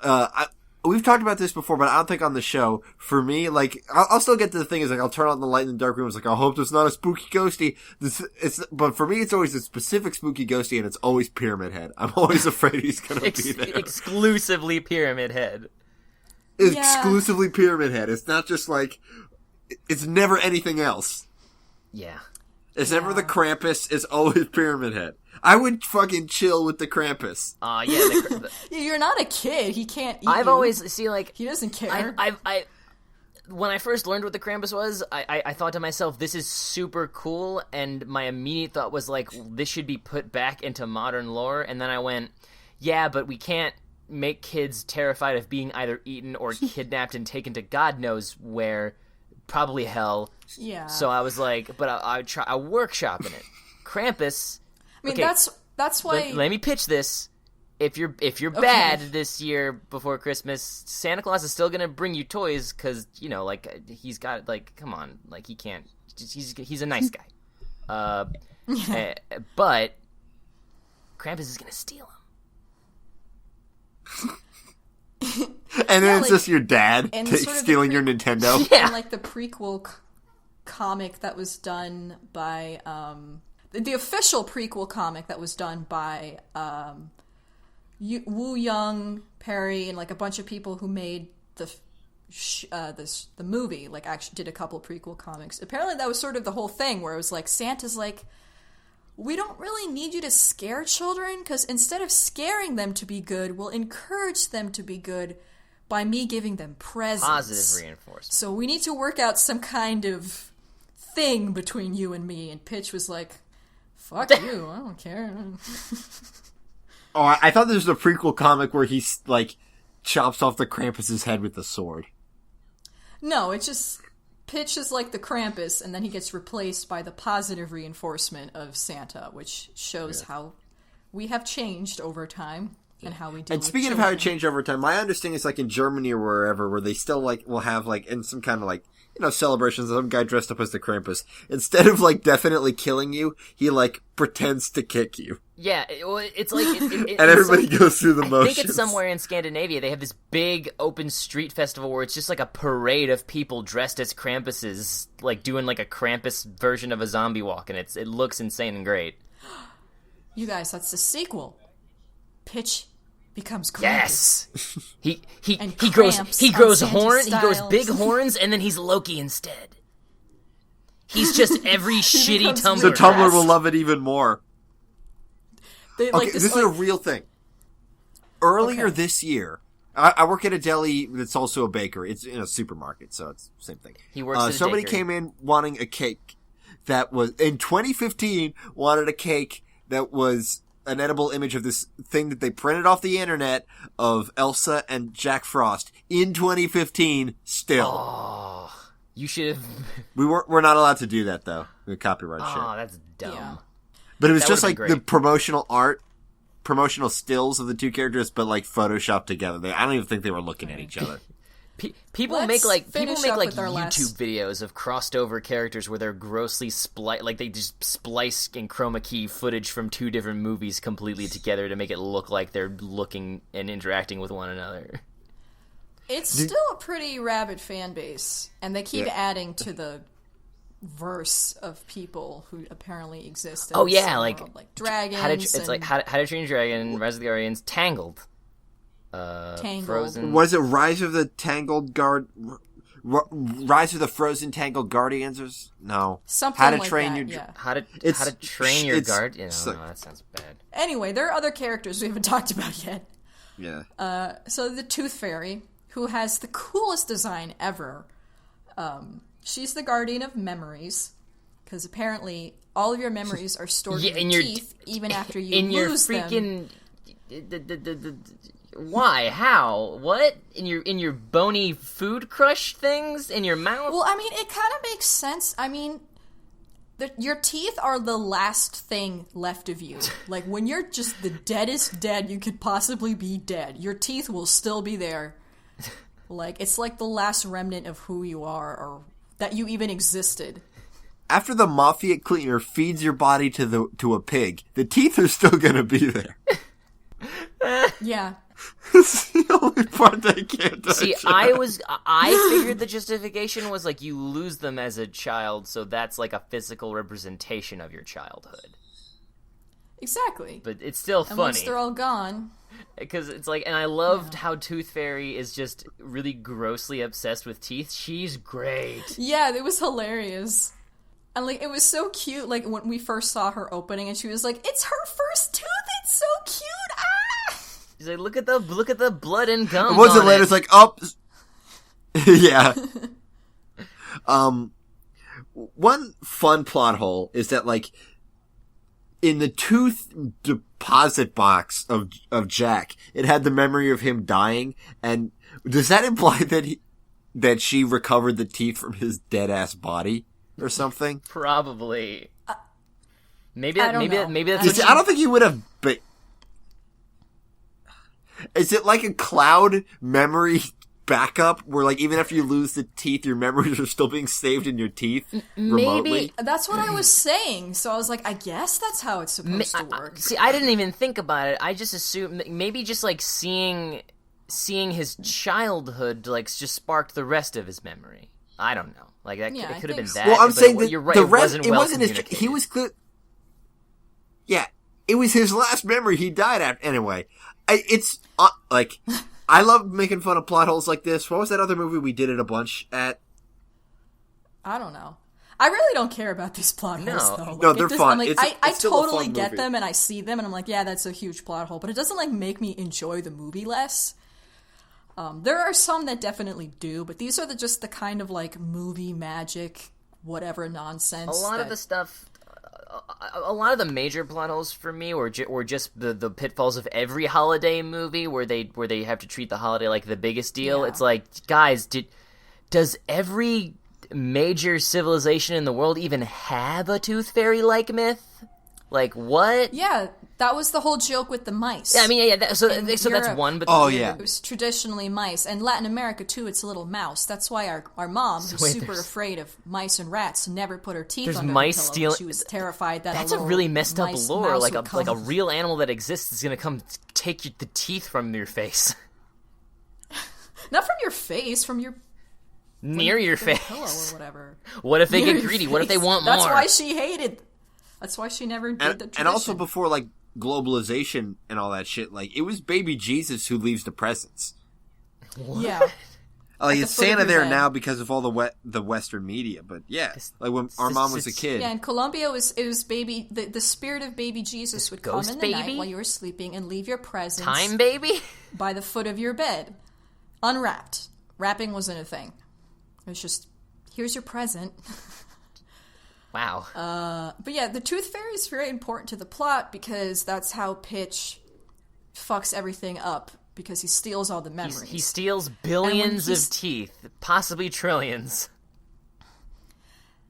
like... We've talked about this before, but I don't think on the show. For me, like, I'll still get to the thing is, like, I'll turn on the light in the dark room, it's like, I hope there's not a spooky ghosty. But for me, it's always a specific spooky ghosty, and it's always Pyramid Head. I'm always afraid he's gonna be there. Exclusively Pyramid Head. Exclusively Pyramid Head. It's not just, like, it's never anything else. Yeah. It's never the Krampus, it's always Pyramid Head. I would fucking chill with the Krampus. Yeah. You're not a kid. He can't eat I've you. always, like... He doesn't care. When I first learned what the Krampus was, I thought to myself, this is super cool, and my immediate thought was, like, this should be put back into modern lore, and then I went, yeah, but we can't make kids terrified of being either eaten or kidnapped and taken to God knows where... Probably hell. Yeah. So I was like, but I'll workshop in it. Krampus. I mean, okay, that's why. Let me pitch this. If you're bad this year before Christmas, Santa Claus is still gonna bring you toys because like he's got like come on, like he can't. He's a nice guy. But Krampus is gonna steal him. And then it's just your dad stealing your Nintendo. Yeah. And, like, the prequel comic that was done by... the official prequel comic that was done by Wu Young, Perry, and, like, a bunch of people who made the movie, like, actually did a couple prequel comics. Apparently that was sort of the whole thing, where it was like, Santa's like, we don't really need you to scare children, because instead of scaring them to be good, we'll encourage them to be good by me giving them presents. Positive reinforcement. So we need to work out some kind of thing between you and me. And Pitch was like, fuck you, I don't care. Oh, I thought there was a prequel comic where he, like, chops off the Krampus's head with a sword. No, it's just... Pitch is like the Krampus, and then he gets replaced by the positive reinforcement of Santa, which shows how we have changed over time and how we deal with speaking children. of how it changed over time, my understanding is like in Germany or wherever, where they still like will have like in some kind of like celebrations, some guy dressed up as the Krampus, instead of like definitely killing you, he like pretends to kick you. Yeah, it's like... and everybody goes through the motions. I think it's somewhere in Scandinavia. They have this big open street festival where it's just like a parade of people dressed as Krampuses, like doing like a Krampus version of a zombie walk, and it looks insane and great. You guys, that's the sequel. Pitch becomes Krampus. Yes. He And grows cramps he on grows Santa horn. He grows Styles. big horns, and then he's Loki instead. He's just every shitty becomes Tumblr. So really Tumblr fast. will love it even more. They, Okay, like, this is a real thing. Earlier this year, I work at a deli that's also a bakery. It's in a supermarket, so it's the same thing. He works at a somebody bakery. came in wanting a cake that was, in 2015, wanted a cake that was an edible image of this thing that they printed off the internet of Elsa and Jack Frost in 2015 still. Oh, you should have. We're not allowed to do that though. The copyright shit. Oh, that's dumb. Yeah. But it was That just would've like been the promotional art, promotional stills of the two characters, but like photoshopped together. I don't even think they were looking at each other. People Let's make like finish YouTube up with our last- videos of crossed over characters where they're grossly like they just splice and chroma key footage from two different movies completely together to make it look like they're looking and interacting with one another. It's still a pretty rabid fan base, and they keep adding to the verse of people who apparently exist. In Oh this yeah, like dragons. it's like How to Train Your Dragon, Rise of the Guardians, Tangled. Tangled. Frozen. Was it Rise of the Tangled Guard? Rise of the Frozen Tangled Guardians? No. Something How to like Train that, Your yeah. How to It's- Train Your it's- Guardian? it's No, like- that sounds bad. Anyway, there are other characters we haven't talked about yet. Yeah. So the Tooth Fairy, who has the coolest design ever. She's the guardian of memories, because apparently all of your memories are stored in your teeth, even after you in your lose them. freaking. Why? How? What? In your bony food crush things in your mouth? Well, I mean, it kind of makes sense. I mean, your teeth are the last thing left of you. Like, when you're just the deadest dead you could possibly be dead, your teeth will still be there. Like, it's like the last remnant of who you are, or that you even existed. After the mafia cleaner feeds your body to a pig, the teeth are still gonna be there. Yeah. It's the only part that I can't See, digest. I figured the justification was like you lose them as a child, so that's like a physical representation of your childhood. Exactly. But it's still And once funny they're all gone... because it's like, and I loved how Tooth Fairy is just really grossly obsessed with teeth. She's great. Yeah, it was hilarious. And, like, it was so cute, like, when we first saw her opening, and she was like, it's her first tooth! It's so cute! Ah! She's like, look at the blood and gum. What's it later? It's like, oh, yeah. One fun plot hole is that, like, in the tooth deposit box of Jack, it had the memory of him dying, and does that imply that she recovered the teeth from his dead ass body or something? Probably. Maybe I don't know. that's You what see, I don't think he would have. But is it like a cloud memory backup where, like, even after you lose the teeth, your memories are still being saved in your teeth remotely? That's what I was saying, so I was like, I guess that's how it's supposed to work. See, I didn't even think about it. I just assumed maybe just like seeing his childhood like just sparked the rest of his memory. I don't know. Like that, Yeah, it I could have been think that. so. Well, I'm but saying that you're right. the It rest. wasn't It well wasn't his. communicated. He was clear. Yeah, it was his last memory. He died after. Anyway, it's like I love making fun of plot holes like this. What was that other movie we did it a bunch at? I don't know. I really don't care about these plot holes, No. though. No, Like, they're it does- fun. I'm like, It's I still a totally fun get movie. them, and I see them, and I'm like, yeah, that's a huge plot hole. But it doesn't, like, make me enjoy the movie less. There are some that definitely do, but these are just the kind of, like, movie magic, whatever nonsense. A lot of the stuff, a lot of the major plot holes for me were just the pitfalls of every holiday movie where they have to treat the holiday like the biggest deal. Yeah. It's like, guys, does every major civilization in the world even have a tooth fairy like myth? Like, what? Yeah, that was the whole joke with the mice. Yeah, I mean, yeah. So that's Europe- one. But Oh, yeah. It was traditionally mice. And Latin America, too, it's a little mouse. That's why our mom, who's wait, super there's- afraid of mice and rats, never put her teeth There's under mice her pillow. stealing- She was terrified that That's a a little really messed up mouse lore. Like would a come. real animal that exists is gonna come take the teeth from your face, Not from your face, from your near your pillow face. or whatever. What if they Near get your greedy? What if they face. want That's more? why she hated. That's why she never did the tradition. And also before, like, globalization and all that shit, like, it was baby Jesus who leaves the presents. What? Yeah. Like, the it's foot of Santa your there bed. now because of all the Western media, but yeah, like when our mom was a kid. Yeah, in Colombia, it was baby. The spirit of baby Jesus would come in the night while you were sleeping and leave your presents. Time baby? By the foot of your bed, unwrapped. Wrapping wasn't a thing. It was just, here's your present. Wow. But yeah, the Tooth Fairy is very important to the plot because that's how Pitch fucks everything up. Because he steals all the memories. He steals billions of teeth, possibly trillions.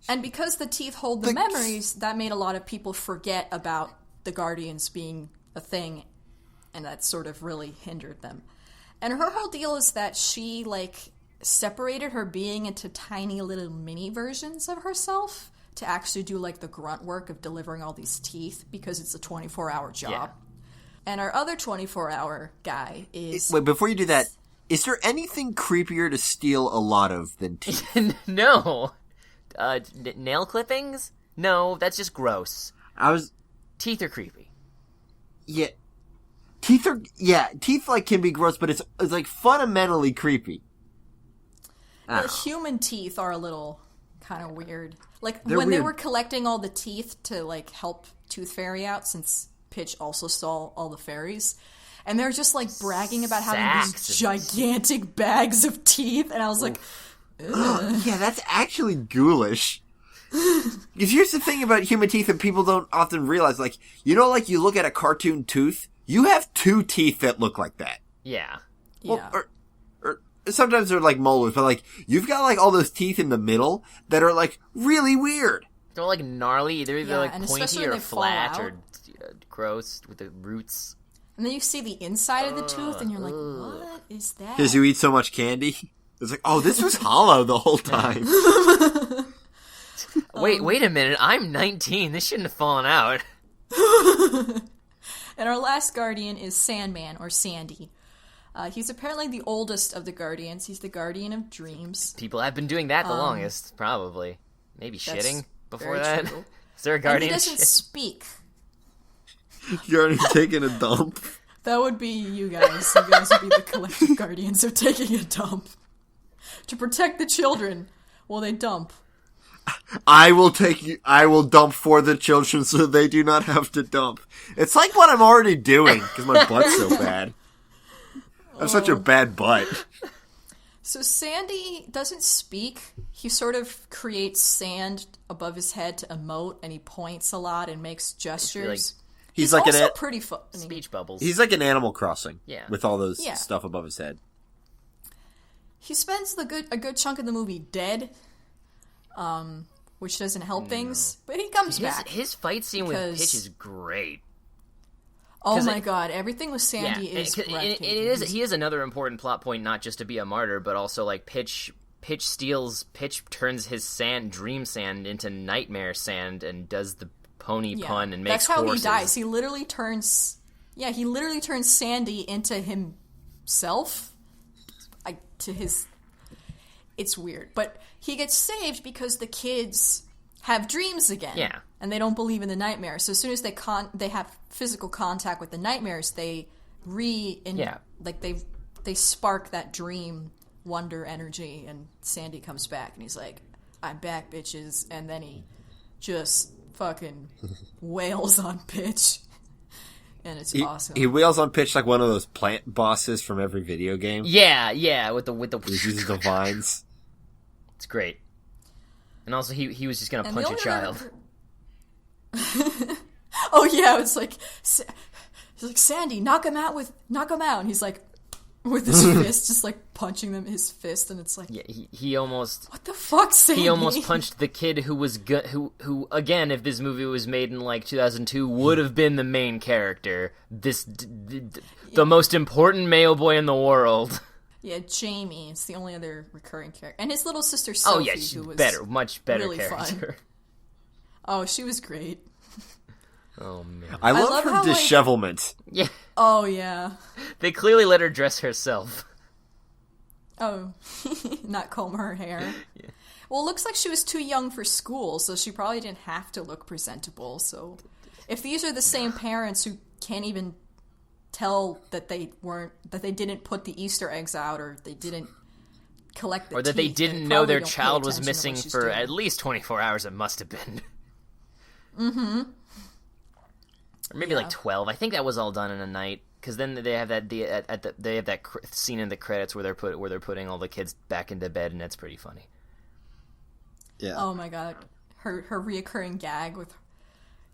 And because the teeth hold the memories, that made a lot of people forget about the Guardians being a thing, and that sort of really hindered them. And her whole deal is that she, like, separated her being into tiny little mini versions of herself to actually do, like, the grunt work of delivering all these teeth, because it's a 24-hour job. Yeah. And our other 24-hour guy is... Wait, before you do that, is there anything creepier to steal a lot of than teeth? No. Nail clippings? No, that's just gross. Teeth are creepy. Yeah. Teeth, like, can be gross, but it's like, fundamentally creepy. Well, human teeth are a little kind of weird. Like, They're when they weird. were collecting all the teeth to, like, help Tooth Fairy out, since Pitch also stole all the fairies, and they're just, like, bragging about having these gigantic bags of teeth, and I was like, yeah, that's actually ghoulish. Because here's the thing about human teeth that people don't often realize, like, you know, like, you look at a cartoon tooth, you have 2 teeth that look like that. Yeah. yeah. Well, or sometimes they're like molars, but, like, you've got, like, all those teeth in the middle that are, like, really weird. They're, like, gnarly. They're either, like, and pointy when or they fall flat out. or gross with the roots. And then you see the inside of the tooth, and you're like, what is that? Because you eat so much candy. It's like, oh, this was hollow the whole time. Wait a minute. I'm 19. This shouldn't have fallen out. And our last Guardian is Sandman, or Sandy. He's apparently the oldest of the Guardians. He's the Guardian of Dreams. People have been doing that the longest, probably. Maybe shitting before very that. true. Is there a And Guardian he doesn't shit? speak. You're already taking a dump. That would be you guys. You guys would be the collective guardians of taking a dump. To protect the children while they dump. I will dump for the children so they do not have to dump. It's like what I'm already doing, because my butt's so bad. I have such a bad butt. So Sandy doesn't speak. He sort of creates sand above his head to emote, and he points a lot and makes gestures. He's like also pretty funny. Speech bubbles. He's like an Animal Crossing. Yeah. With all those Yeah. stuff above his head. He spends a good chunk of the movie dead, which doesn't help things. But he comes back. His fight scene with because- Pitch is great. Oh my god, everything with Sandy is and breathtaking. he is another important plot point, not just to be a martyr, but also like Pitch turns his dream sand into nightmare sand and does the pony pun and makes That's how horses. he dies. He literally turns Sandy into himself. It's weird, but he gets saved because the kids have dreams again. Yeah. And they don't believe in the nightmares. So as soon as they have physical contact with the nightmares, they they spark that dream wonder energy, and Sandy comes back and he's like, I'm back, bitches. And then he just fucking wails on Pitch. And it's awesome. He wails on Pitch like one of those plant bosses from every video game. Yeah, with the He uses the vines. It's great. And also he was just gonna And punch the a only child. Oh yeah, it's like he's like, Sandy, knock him out, and he's like with his fist, just like punching them his fist, and it's like, Yeah, he almost what the fuck, Sandy? he almost punched the kid who was who again, if this movie was made in like 2002, would have been the main character. The most important male boy in the world. Yeah, Jamie. It's the only other recurring character, and his little sister Sophie. Oh yeah, she's who was much better really character. fun. Oh, she was great. Oh man, I love love her how, like- dishevelment. yeah, Oh yeah. they clearly let her dress herself. Oh, not comb her hair. Yeah. Well, it looks like she was too young for school, so she probably didn't have to look presentable. So, if these are the same parents who can't even tell that they didn't put the Easter eggs out, or they didn't collect the or that teeth, they didn't know their child was missing for at least 24 hours. It must have been. Mm-hmm. Or maybe like 12. I think that was all done in a night. Because then they have that they have that scene in the credits where they're putting all the kids back into bed, and that's pretty funny. Yeah. Oh my god, her reoccurring gag with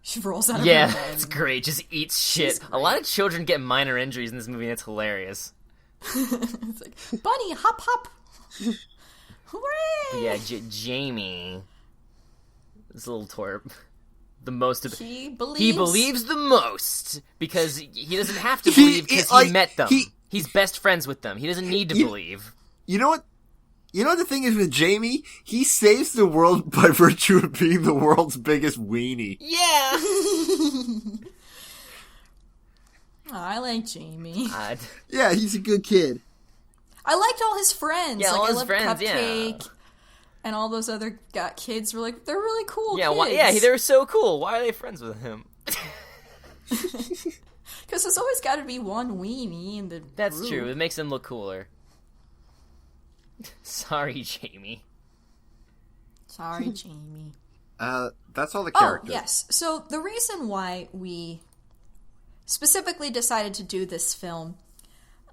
she rolls out of yeah, her bed. it's great. Just eats shit. A lot of children get minor injuries in this movie, and it's hilarious. It's like, Bunny, hop, hop. Hooray! Yeah, Jamie, this little twerp. The most of he believes the most because he doesn't have to believe because he met them. He's best friends with them. He doesn't need to believe. You know what? You know what the thing is with Jamie? He saves the world by virtue of being the world's biggest weenie. Yeah. Oh, I like Jamie. Yeah, he's a good kid. I liked all his friends. Yeah, like, all I his loved friends. Cupcake, Yeah. And all those other kids were like, they're really cool Yeah, kids. they were so cool. Why are they friends with him? Because there's always got to be one weenie in the That's group. true. It makes him look cooler. Sorry, Jamie. Sorry, Jamie. That's all the characters. Oh, yes. So the reason why we specifically decided to do this film,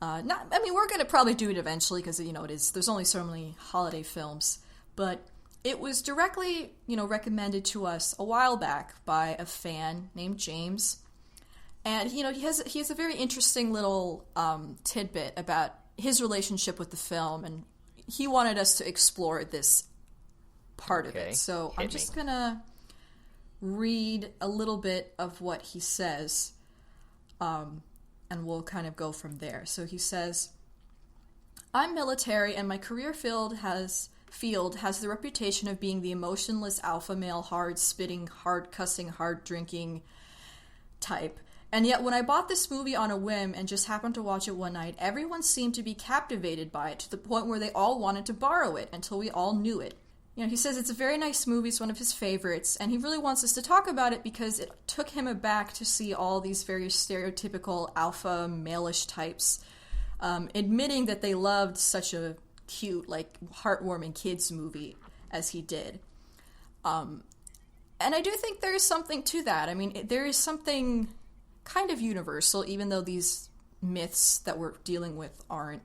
we're going to probably do it eventually because, there's only so many holiday films, but it was directly, recommended to us a while back by a fan named James. And, he has a very interesting little tidbit about his relationship with the film, and he wanted us to explore this part of it. So I'm just going to read a little bit of what he says, and we'll kind of go from there. So he says, I'm military, and my career field has the reputation of being the emotionless alpha male, hard-spitting, hard-cussing, hard-drinking type. And yet when I bought this movie on a whim and just happened to watch it one night, everyone seemed to be captivated by it to the point where they all wanted to borrow it until we all knew it. He says it's a very nice movie, it's one of his favorites, and he really wants us to talk about it because it took him aback to see all these very stereotypical alpha male-ish types admitting that they loved such a cute, heartwarming kids movie as he did. And I do think there is something to that. I mean, there is something kind of universal, even though these myths that we're dealing with aren't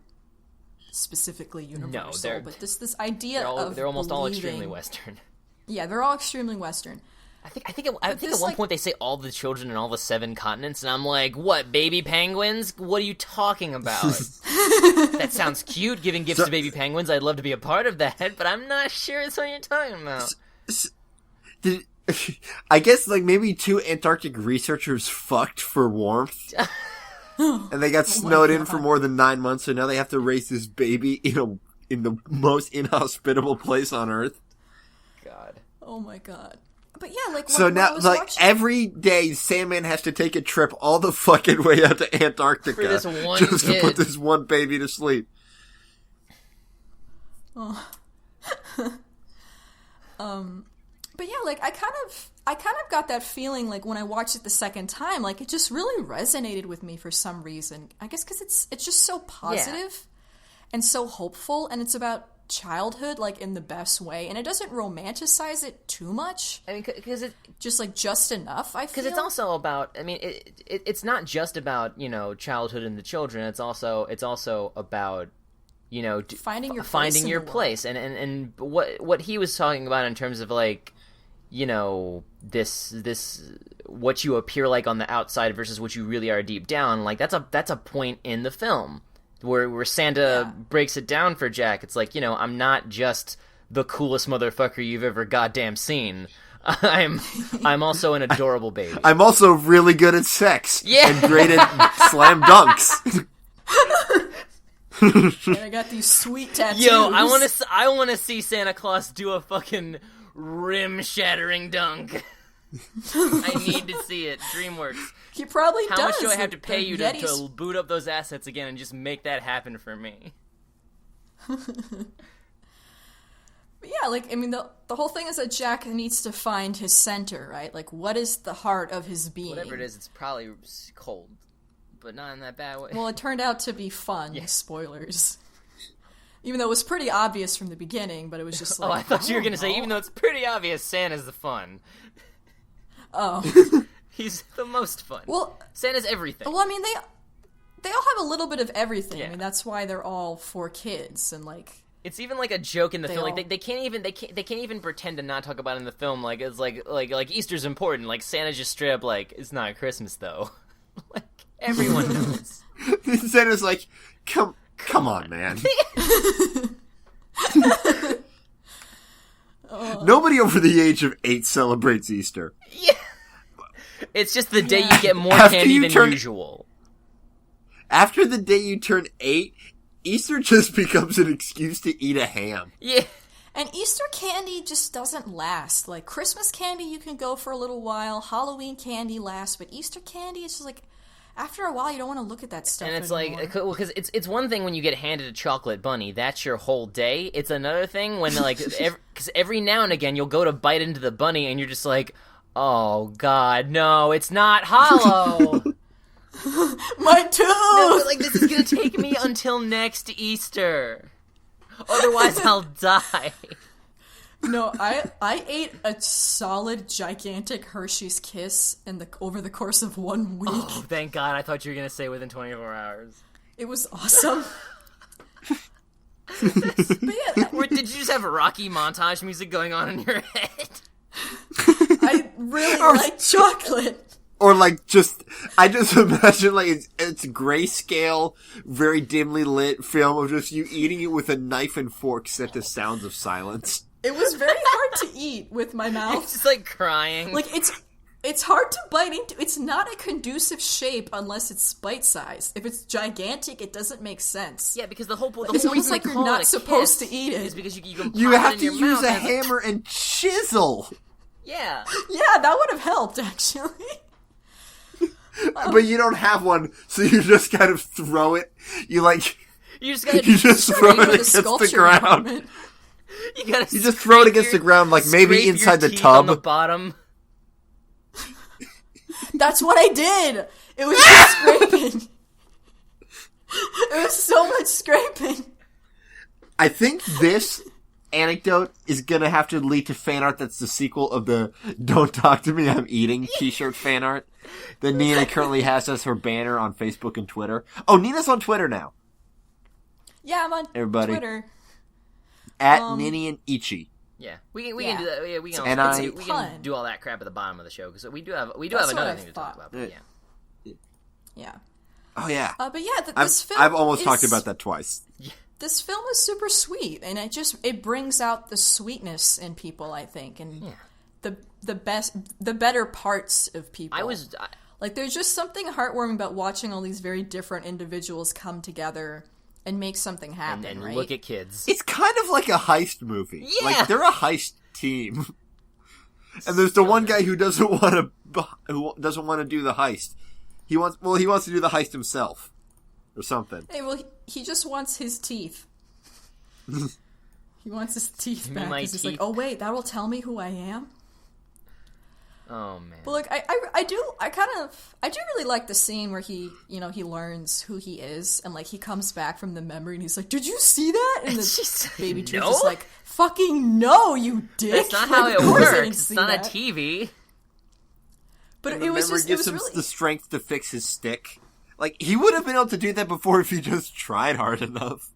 specifically universal. No, but this idea they're almost all believing, extremely Western. Yeah, they're all extremely Western. I think at one point they say all the children in all the 7 continents, and I'm like, what, baby penguins? What are you talking about? That sounds cute, giving gifts to baby penguins. I'd love to be a part of that, but I'm not sure it's what you're talking about. I guess, maybe 2 Antarctic researchers fucked for warmth. And they got snowed in for more than 9 months, so now they have to raise this baby in the most inhospitable place on Earth. God. Oh my god. But yeah, so now, every day, Sandman has to take a trip all the fucking way out to Antarctica for this one just kid. to put this one baby to sleep. Oh. But yeah, I kind of got that feeling when I watched it the second time, it just really resonated with me for some reason. I guess because it's just so positive and so hopeful, and it's about childhood in the best way, and it doesn't romanticize it too much. I mean, because it just enough. I feel because it's also about. I mean, it's not just about childhood and the children. It's also about finding your place and what he was talking about in terms of this what you appear like on the outside versus what you really are deep down. That's a point in the film where Santa breaks it down for Jack. It's I'm not just the coolest motherfucker you've ever goddamn seen. I'm also an adorable baby. I'm also really good at sex. Yeah. And great at slam dunks. And I got these sweet tattoos. Yo, I want to see Santa Claus do a fucking rim-shattering dunk. I need to see it. DreamWorks. He probably does. How much do I have to pay you to boot up those assets again and just make that happen for me? Yeah, like, I mean, the whole thing is that Jack needs to find his center, right? Like, what is the heart of his being? Whatever it is, it's probably cold, but not in that bad way. Well, it turned out to be fun. Yeah. Spoilers. Even though it was pretty obvious from the beginning, but it was just like... I thought you were going to say, even though it's pretty obvious, Santa's the fun. Oh. He's the most fun. Well, Santa's everything. Well, I mean, they all have a little bit of everything. Yeah. I mean, that's why they're all for kids, and like... It's even like a joke in the film. Like they can't even pretend to not talk about it in the film. Like it's like Easter's important. Like Santa's just straight up like it's not Christmas though. Like everyone knows. Santa's like, come on, man. Nobody over the age of 8 celebrates Easter. Yeah. It's just the day you get more candy than usual. After the day you turn 8. Easter just becomes an excuse to eat a ham. Yeah. And Easter candy just doesn't last. Like, Christmas candy you can go for a little while, Halloween candy lasts, but Easter candy, it's just like, after a while you don't want to look at that stuff And it's anymore. like, well, because it's one thing when you get handed a chocolate bunny, that's your whole day. It's another thing when, like, because every now and again you'll go to bite into the bunny and you're just like, oh god, no, it's not hollow! My tooth! No, but, like, this is gonna take me until next Easter. Otherwise, I'll die. No, I ate a solid, gigantic Hershey's Kiss over the course of 1 week. Oh, thank God. I thought you were gonna say within 24 hours. It was awesome. But yeah, Did you just have Rocky montage music going on in your head? I really like chocolate. Or like I just imagine like it's grayscale, very dimly lit film of just you eating it with a knife and fork set to sounds of silence. It was very hard to eat with my mouth. It's just like crying. Like it's hard to bite into. It's not a conducive shape unless it's bite-sized. If it's gigantic, it doesn't make sense. Yeah, because the whole it's almost reason like they you're call not it a supposed kiss to eat it. is because you can You pop have it to in your use mouth a as hammer and chisel. Yeah. Yeah, that would have helped actually. But you don't have one, so you just kind of throw it. You just gotta throw it against the ground. Department. You just throw it against the ground, like maybe inside the tub. On the bottom. That's what I did. It was just scraping. It was so much scraping. I think this anecdote is gonna have to lead to fan art that's the sequel of the "Don't Talk to Me, I'm Eating" t-shirt fan art that Nina currently has as her banner on Facebook and Twitter. Oh, Nina's on Twitter now. Yeah, I'm on Twitter. At Nini and Ichi. Yeah, we can do that. Yeah, we can do all that crap at the bottom of the show because we do have another thing to talk about. But yeah. Oh yeah. But yeah, this film. I've almost talked about that twice. Yeah. This film is super sweet, and it brings out the sweetness in people, I think, and the better parts of people. Like, there's just something heartwarming about watching all these very different individuals come together and make something happen, and right? look at kids. It's kind of like a heist movie. Yeah. Like, they're a heist team. And there's the one guy who doesn't want to do the heist. He wants to do the heist himself. Or something. Hey, well, he just wants his teeth. He wants his teeth back. He's like, oh wait, that will tell me who I am? Oh man. But like, I do really like the scene where he learns who he is, and like he comes back from the memory and he's like, did you see that? And the baby truth is like, fucking no, you dick. That's not how it works. It's not a TV. But it was gives him the strength to fix his stick. Like, he would have been able to do that before if he just tried hard enough.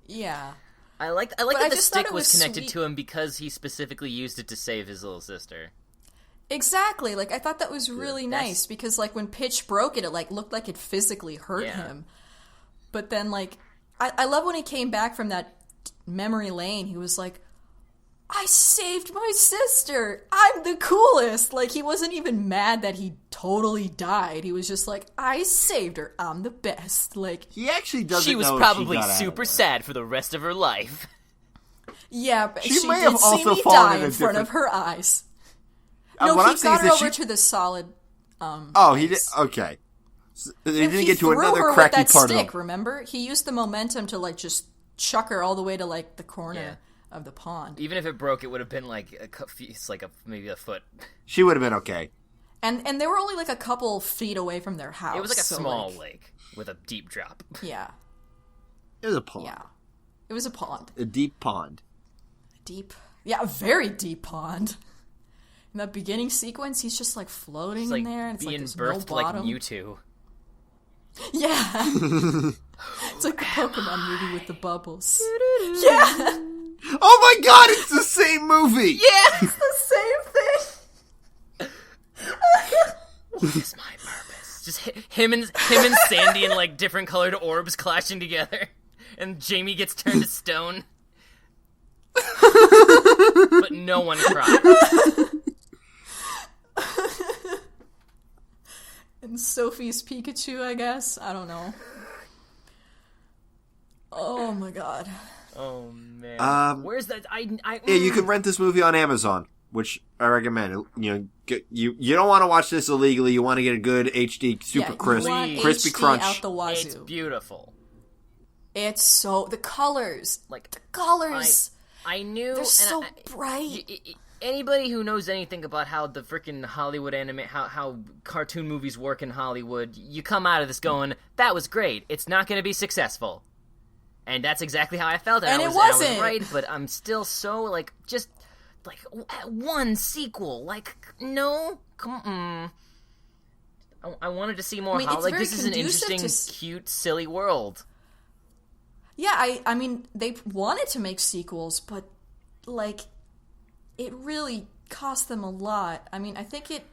Yeah. I like that the stick was connected to him because he specifically used it to save his little sister. Exactly. Like, I thought that was really nice because, like, when Pitch broke it, it, like, looked like it physically hurt him. But then, like, I love when he came back from that memory lane, he was like, I saved my sister! I'm the coolest! Like, he wasn't even mad that he totally died. He was just like, I saved her. I'm the best. Like, he actually doesn't know she was probably super sad for the rest of her life. Yeah, but she may have also see me die in front of her eyes. No, he got her over to the solid... he did? Okay. So he didn't get to another cracky part stick, remember? He used the momentum to, like, just chuck her all the way to, like, the corner of the pond. Even if it broke, it would have been like maybe a foot. She would have been okay. And they were only like a couple feet away from their house. It was like a small lake with a deep drop. Yeah. It was a pond. Yeah. It was a pond. A deep pond. A very deep pond. In that beginning sequence, he's just like floating in there, and it's being like this birthed no like bottom. Mewtwo. Yeah. It's like the Pokemon movie with the bubbles. Yeah. Oh my god, it's the same movie! Yeah, it's the same thing. What is my purpose? Just him and Sandy in like different colored orbs clashing together, and Jamie gets turned to stone. But no one cried. And Sophie's Pikachu, I guess. I don't know. Oh my god. Oh man. Where's that? Yeah, you can rent this movie on Amazon, which I recommend. You know, you don't want to watch this illegally. You want to get a good HD, super crisp, crispy HD crunch. Out the wazoo. It's beautiful. It's so the colors, like the colors. I knew they're so and bright. Anybody who knows anything about how the freaking Hollywood how cartoon movies work in Hollywood, you come out of this going, that was great. It's not going to be successful. And that's exactly how I felt. And I it wasn't. I was right, but I'm still so, like, just, like, one sequel. Like, no? Come on. I wanted to see more. Like, this is an interesting, cute, silly world. Yeah, I mean, they wanted to make sequels, but, like, it really cost them a lot. I mean, I think it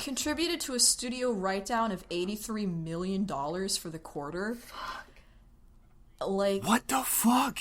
contributed to a studio write-down of $83 million for the quarter. Fuck. Like, what the fuck?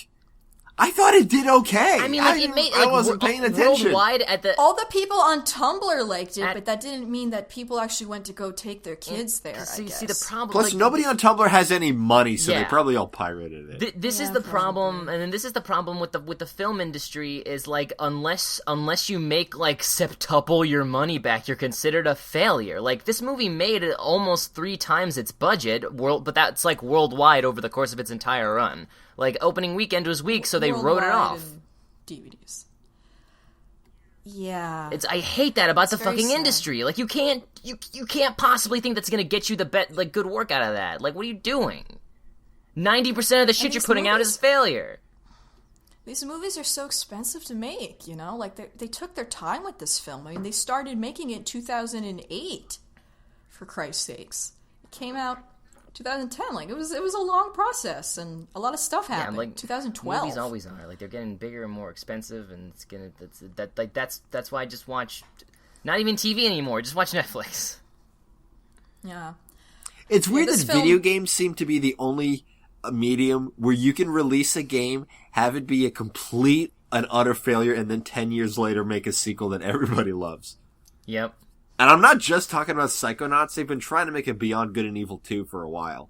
I thought it did okay. I mean, like, it made, like, I wasn't paying attention. Worldwide all the people on Tumblr liked it, but that didn't mean that people actually went to go take their kids there, I guess. See, the problem... Plus, like, nobody on Tumblr has any money, so they probably all pirated it. This is the problem, and then this is the problem with the film industry, is, like, unless you make, like, septuple your money back, you're considered a failure. Like, this movie made almost 3 times its budget, but that's, like, worldwide over the course of its entire run. Like, opening weekend was weak, so they wrote it off. DVDs. Yeah. I hate that about the fucking sad. industry. Like, you can't possibly think that's gonna get you the good work out of that. Like, what are you doing? 90% of the shit you're putting out is failure. These movies are so expensive to make, you know? Like, they took their time with this film. I mean, they started making it in 2008, for Christ's sakes. It came out 2010. Like, it was a long process, and a lot of stuff happened. Yeah, like, 2012. Movies always are. Like, they're getting bigger and more expensive, and that's why I just watch, not even TV anymore, just watch Netflix. Yeah. It's weird that video games seem to be the only medium where you can release a game, have it be a complete and utter failure, and then 10 years later make a sequel that everybody loves. Yep. And I'm not just talking about Psychonauts. They've been trying to make a Beyond Good and Evil 2 for a while.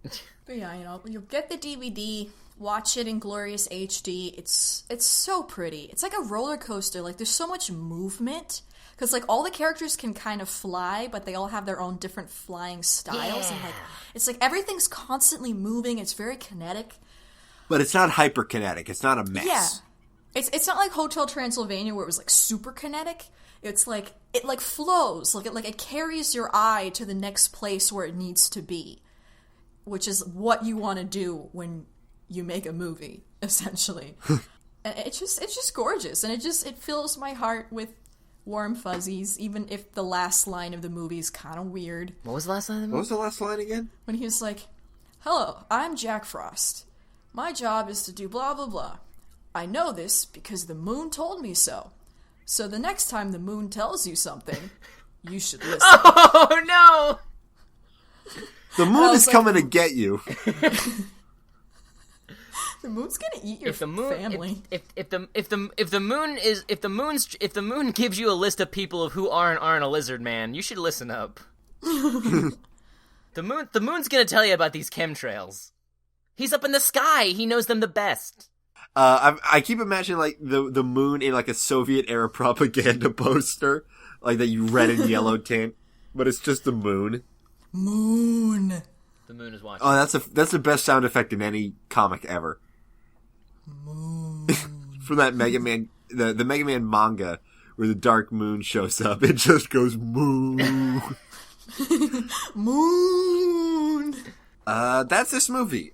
But yeah, you know, you'll get the DVD, watch it in glorious HD. It's so pretty. It's like a roller coaster. Like, there's so much movement. Because, like, all the characters can kind of fly, but they all have their own different flying styles. Yeah. And, like, it's like everything's constantly moving. It's very kinetic. But it's not hyperkinetic. It's not a mess. Yeah. It's not like Hotel Transylvania where it was, like, super kinetic. It's like, it, like, flows. Like, it carries your eye to the next place where it needs to be. Which is what you want to do when you make a movie, essentially. And it's just gorgeous. And it fills my heart with warm fuzzies, even if the last line of the movie is kind of weird. What was the last line of the movie? What was the last line again? When he was like, "Hello, I'm Jack Frost. My job is to do blah, blah, blah. I know this because the moon told me so. So the next time the moon tells you something, you should listen." Oh, no! The moon is coming to get you. The moon's gonna eat your family. If the moon gives you a list of people who aren't a lizard man, you should listen up. The moon's gonna tell you about these chemtrails. He's up in the sky. He knows them the best. I keep imagining like the moon in like a Soviet era propaganda poster, like that you red and yellow tint, but it's just the moon. Moon. The moon is watching. Oh, that's the best sound effect in any comic ever. Moon. from that Mega Man, the Mega Man manga, where the Dark Moon shows up. It just goes moo. Moon. That's this movie.